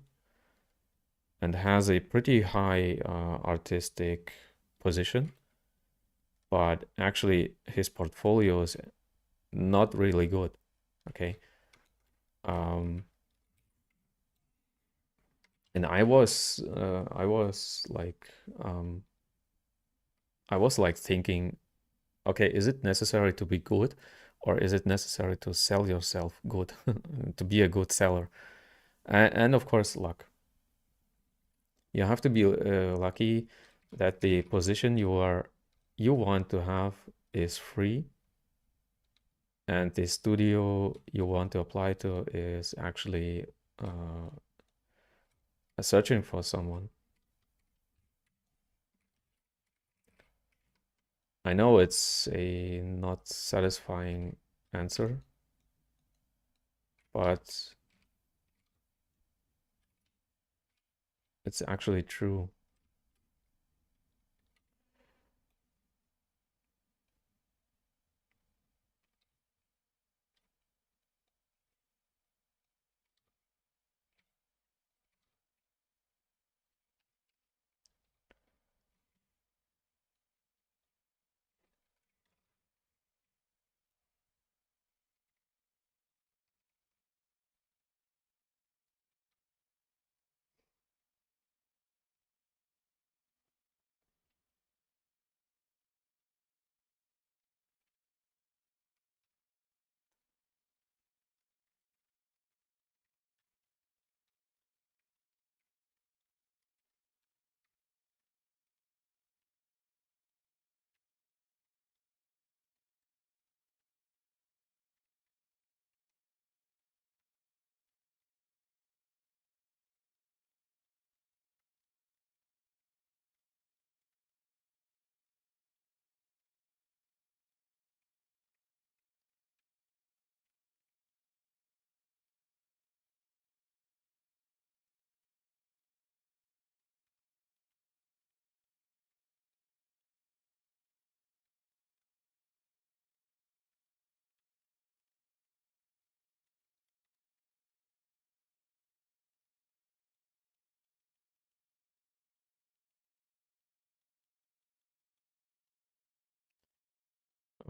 Speaker 1: and has a pretty high artistic position, but actually his portfolio is not really good. Okay. Um, and um, I was like thinking, okay, is it necessary to be good, or is it necessary to sell yourself good, to be a good seller? And of course, luck. You have to be lucky that the position you want to have is free, and the studio you want to apply to is actually uh, searching for someone. I know it's a not satisfying answer, but it's actually true.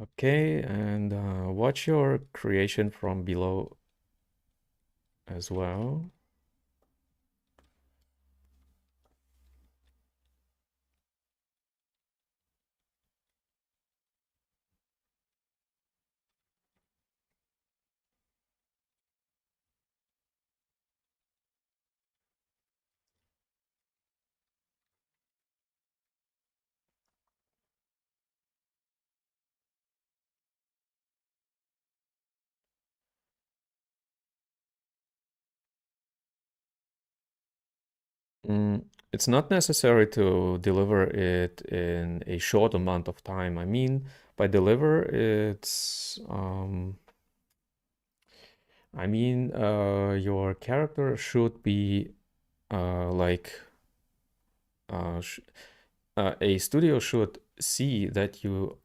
Speaker 1: Okay, and watch your creation from below as well. Mm, it's not necessary to deliver it in a short amount of time. I mean, by deliver, your character should be like sh a studio should see that you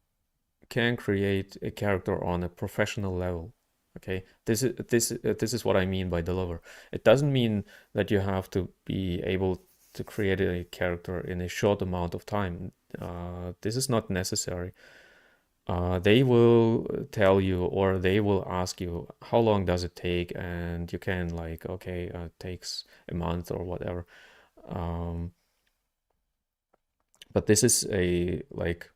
Speaker 1: can create a character on a professional level. Okay, this is what I mean by deliver. It doesn't mean that you have to be able to create a character in a short amount of time. This is not necessary. they will tell you, or they will ask you how long does it take, and you can like, okay, it takes a month or whatever. Um, but this is a like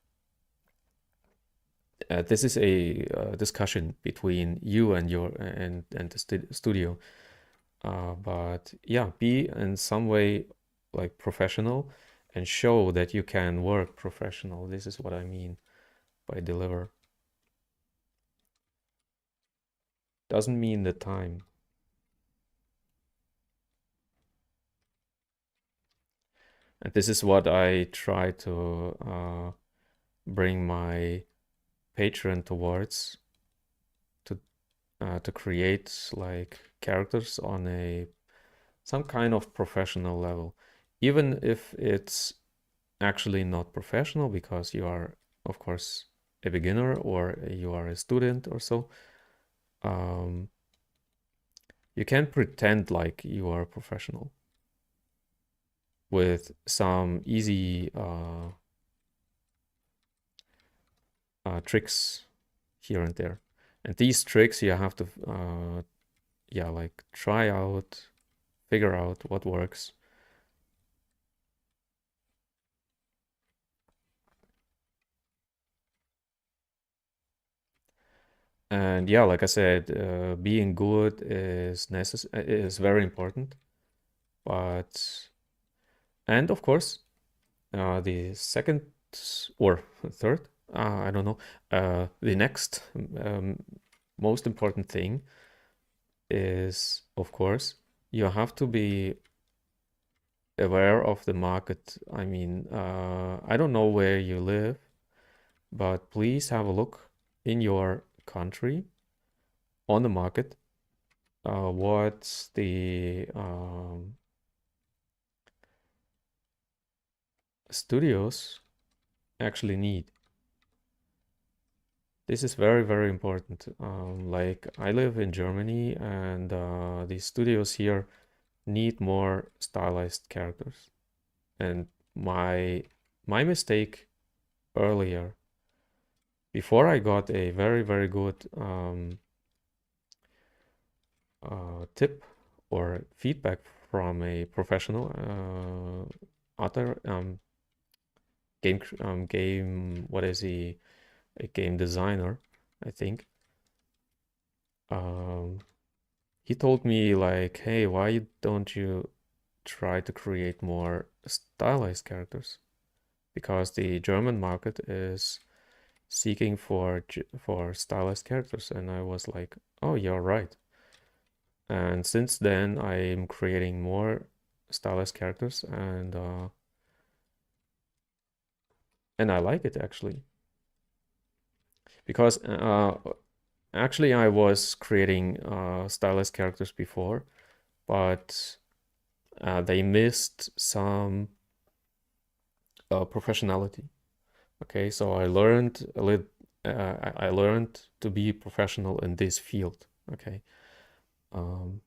Speaker 1: this is a discussion between you and your and the studio. But yeah, be in some way like professional and show that you can work professional. This is what I mean by deliver. Doesn't mean the time. And this is what I try to bring my patron towards, to create like characters on a some kind of professional level, even if it's actually not professional because you are, of course, a beginner or you are a student or so. Um, you can pretend like you are professional with some easy tricks here and there. And these tricks you have to, yeah, like try out, figure out what works. And yeah, like I said, being good is very important. But and of course, the second or third, I don't know, the next most important thing is, of course, you have to be aware of the market. I mean, I don't know where you live, but please have a look in your country on the market. What the studios actually need. This is very, very important. Like I live in Germany, and the studios here need more stylized characters. And my mistake earlier, before I got a very, very good tip or feedback from a professional author, game, what is he? A game designer, I think. Um, he told me like, hey, why don't you try to create more stylized characters? Because the German market is seeking for stylized characters, and I was like, oh, you're right. And since then, I'm creating more stylized characters, and I like it actually because actually I was creating stylized characters before, but they missed some professionality. Okay, so I learned a little. I learned to be professional in this field. Okay. Um,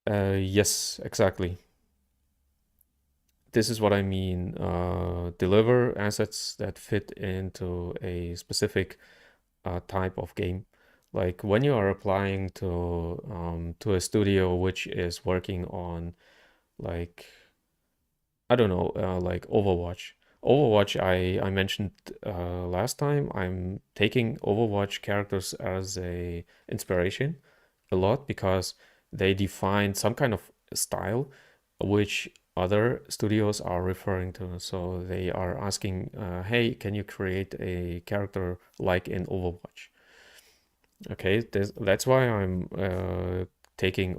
Speaker 1: yes, exactly. This is what I mean. Deliver assets that fit into a specific type of game. Like when you are applying to a studio which is working on like I don't know, like Overwatch. Overwatch, I mentioned last time. I'm taking Overwatch characters as a inspiration a lot because they define some kind of style which other studios are referring to. So they are asking, "Hey, can you create a character like in Overwatch?" Okay, that's why I'm taking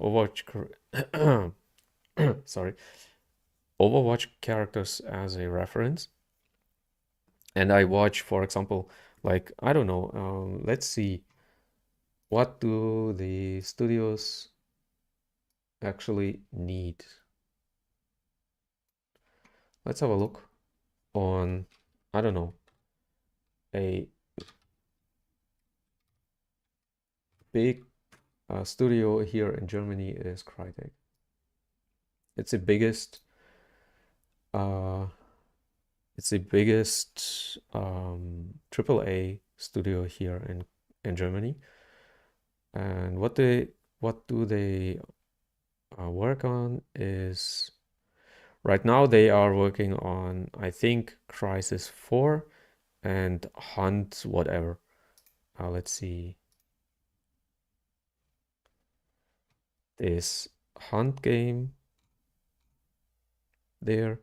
Speaker 1: sorry, Overwatch characters as a reference. And I watch, for example, like, I don't know, let's see, what do the studios actually need? Let's have a look on, I don't know, a big studio here in Germany is Crytek. It's the biggest uh it's the biggest AAA studio here in Germany. And what do they work on is right now they are working on, I think, Crisis 4 and Hunt whatever. Let's see. This Hunt game there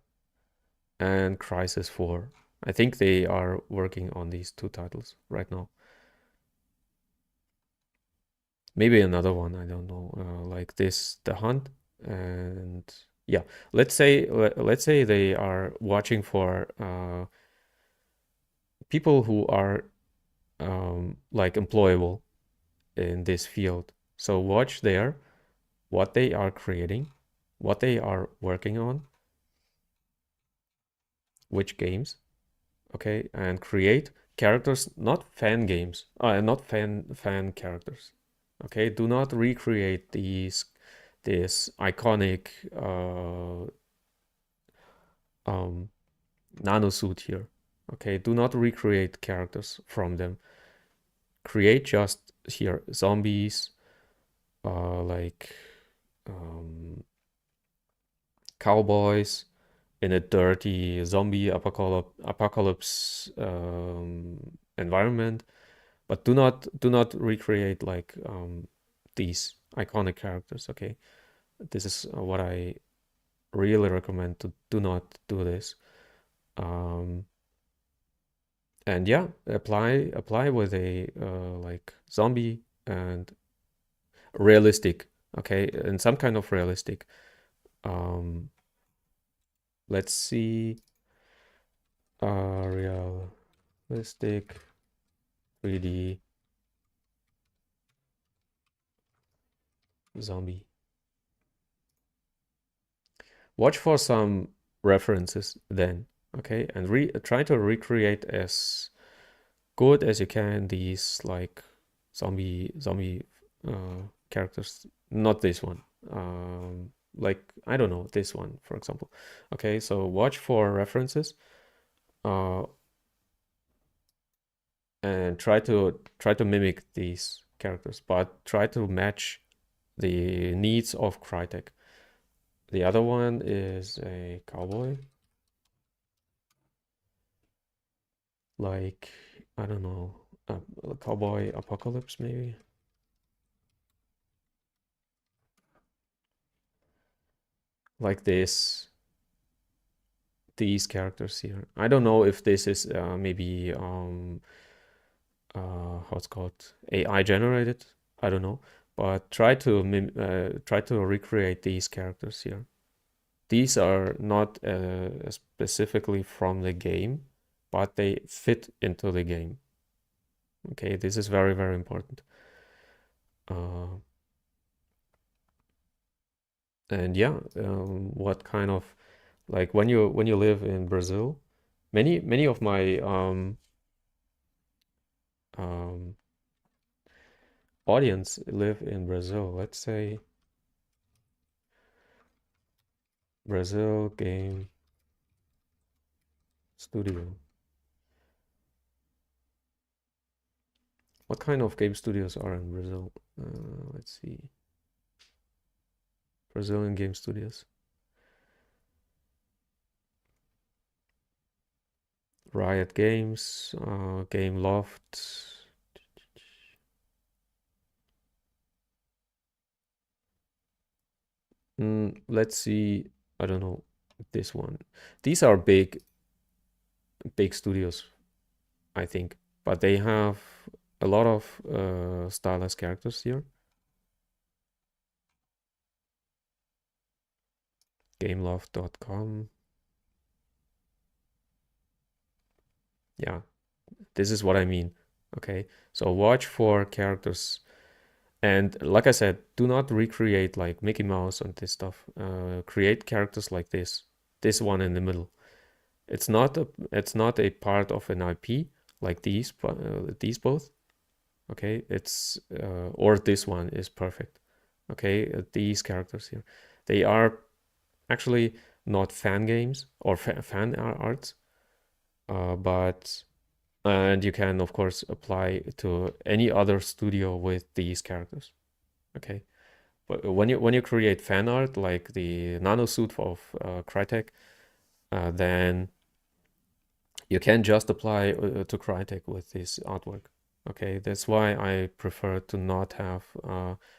Speaker 1: and Crisis 4. I think they are working on these two titles right now. Maybe another one, I don't know. Like this, The Hunt, and yeah, let's say they are watching for people who are like employable in this field. So watch there what they are creating, what they are working on, which games, okay, and create characters, not fan games, not fan characters. Okay, do not recreate this iconic um, nano suit here. Okay, do not recreate characters from them. Create just here zombies, like cowboys in a dirty zombie apocalypse environment, but do not recreate like these iconic characters. Okay, this is what I really recommend to do not do this. And yeah, apply with a like zombie and realistic, okay, and some kind of realistic. Let's see, realistic 3D zombie. Watch for some references then, okay, and try to recreate as good as you can these like zombie characters. Not this one. Like I don't know, this one for example. Okay, so watch for references, uh, and try to mimic these characters, but try to match the needs of Crytek. The other one is a cowboy. Like, I don't know, a cowboy apocalypse maybe. Like these characters here. I don't know if this is maybe how it's called, AI generated. I don't know, but try to recreate these characters here. These are not specifically from the game, but they fit into the game. Okay, this is very, very important. And yeah, what kind of like when you live in Brazil, many of my um, audience live in Brazil. Let's say Brazil Game Studio. What kind of game studios are in Brazil? Let's see. Brazilian game studios. Riot Games, Game Loft. Let's see. I don't know this one. These are big studios, I think, but they have a lot of stylized characters here. Gameloft.com. Yeah, this is what I mean. Okay, so watch for characters. And like I said, do not recreate like Mickey Mouse and this stuff. Create characters like this one in the middle. It's not a part of an IP like these both. Okay, it's or this one is perfect. Okay, these characters here, they are actually not fan games or fan arts, but and you can of course apply to any other studio with these characters. Okay, but when you create fan art like the nano suit of Crytek, then you can just apply to Crytek with this artwork. Okay, that's why I prefer to not have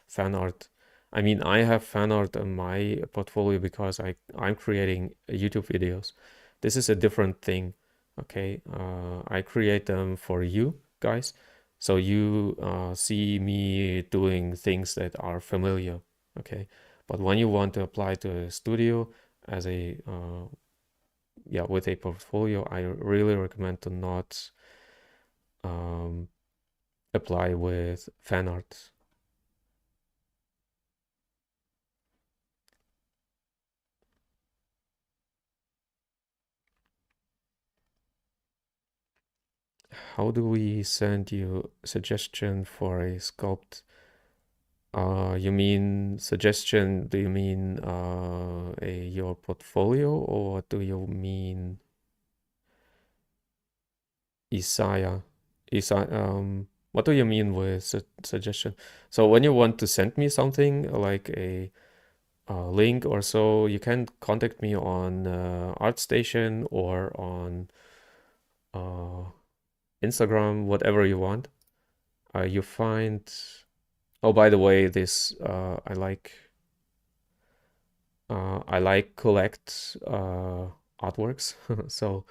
Speaker 1: fan art. I mean, I have fan art in my portfolio because I'm creating YouTube videos. This is a different thing. Okay, I create them for you guys, so you see me doing things that are familiar. Okay, but when you want to apply to a studio as a yeah, with a portfolio, I really recommend to not um, apply with fan art. How do we send you suggestion for a sculpt? You mean suggestion? Do you mean your portfolio, or do you mean Isaiah? What do you mean with suggestion? So when you want to send me something like a link or so, you can contact me on ArtStation or on uh, Instagram, whatever you want. You find. Oh, by the way, this I like collect artworks. So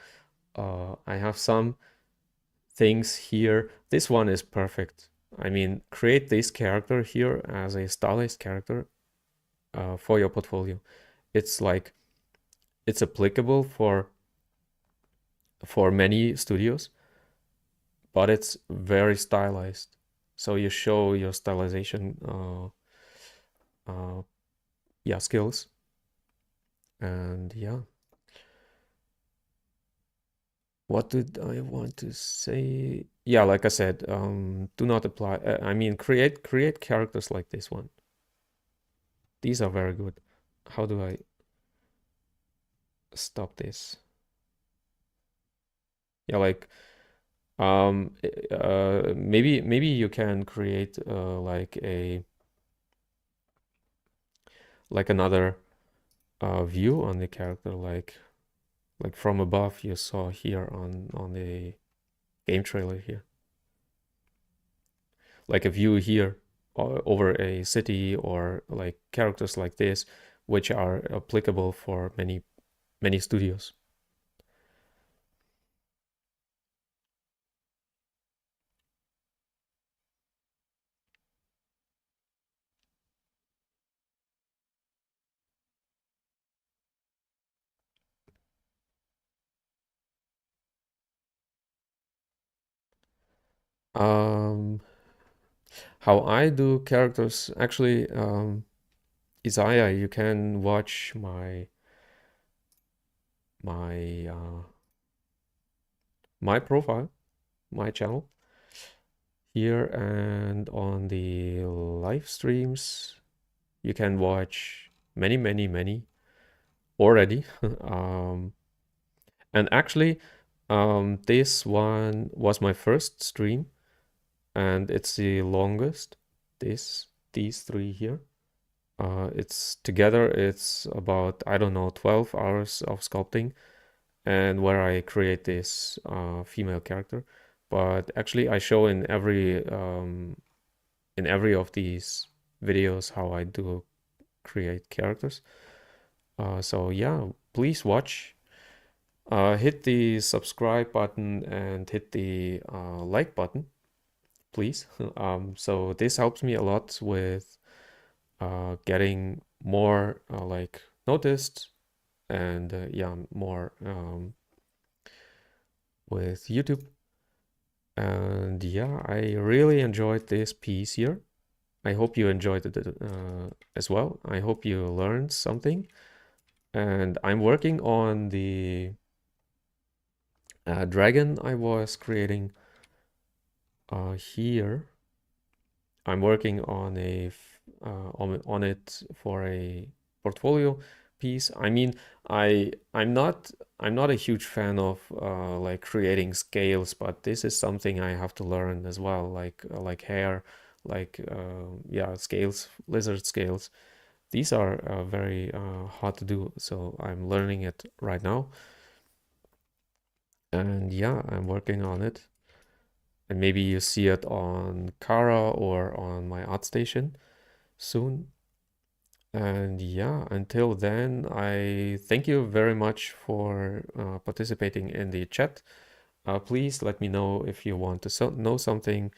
Speaker 1: I have some things here. This one is perfect. I mean, create this character here as a stylized character for your portfolio. It's like it's applicable for many studios, but it's very stylized. So you show your stylization yeah, skills. And yeah, what did I want to say? Yeah, like I said, do not apply. I mean, create characters like this one. These are very good. How do I stop this? Yeah, like maybe you can create like another view on the character, like from above you saw here on the game trailer here, like a view here over a city, or like characters like this, which are applicable for many studios. Um, how I do characters, actually, Isaiah, you can watch my my profile, my channel here, and on the live streams, you can watch many already. um, and actually, this one was my first stream, and it's the longest. These three here. It's together. It's about, I don't know, 12 hours of sculpting, and where I create this female character. But actually, I show in every of these videos how I do create characters. So yeah, please watch. Hit the subscribe button and hit the like button, please. So this helps me a lot with getting more like noticed, and yeah, more with YouTube. And yeah, I really enjoyed this piece here. I hope you enjoyed it as well. I hope you learned something. And I'm working on the dragon I was creating here. I'm working on on it for a portfolio piece. I mean, I'm not a huge fan of like creating scales, but this is something I have to learn as well, like hair, like yeah, scales, lizard scales. These are very hard to do, so I'm learning it right now. And yeah, I'm working on it. And maybe you see it on Kara or on my ArtStation soon. And yeah, until then, I thank you very much for participating in the chat. Please let me know if you want to know something.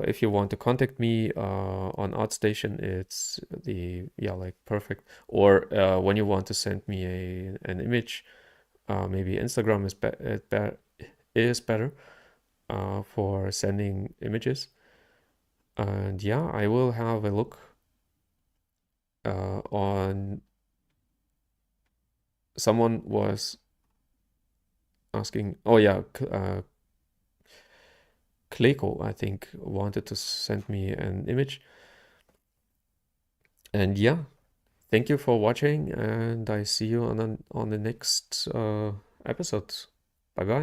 Speaker 1: If you want to contact me on ArtStation, it's the, yeah, like perfect. Or when you want to send me an image, maybe Instagram is better for sending images. And yeah, I will have a look on. Someone was asking, oh yeah, Kleiko, I think, wanted to send me an image. And yeah, thank you for watching, and I see you on the next episode. Bye bye.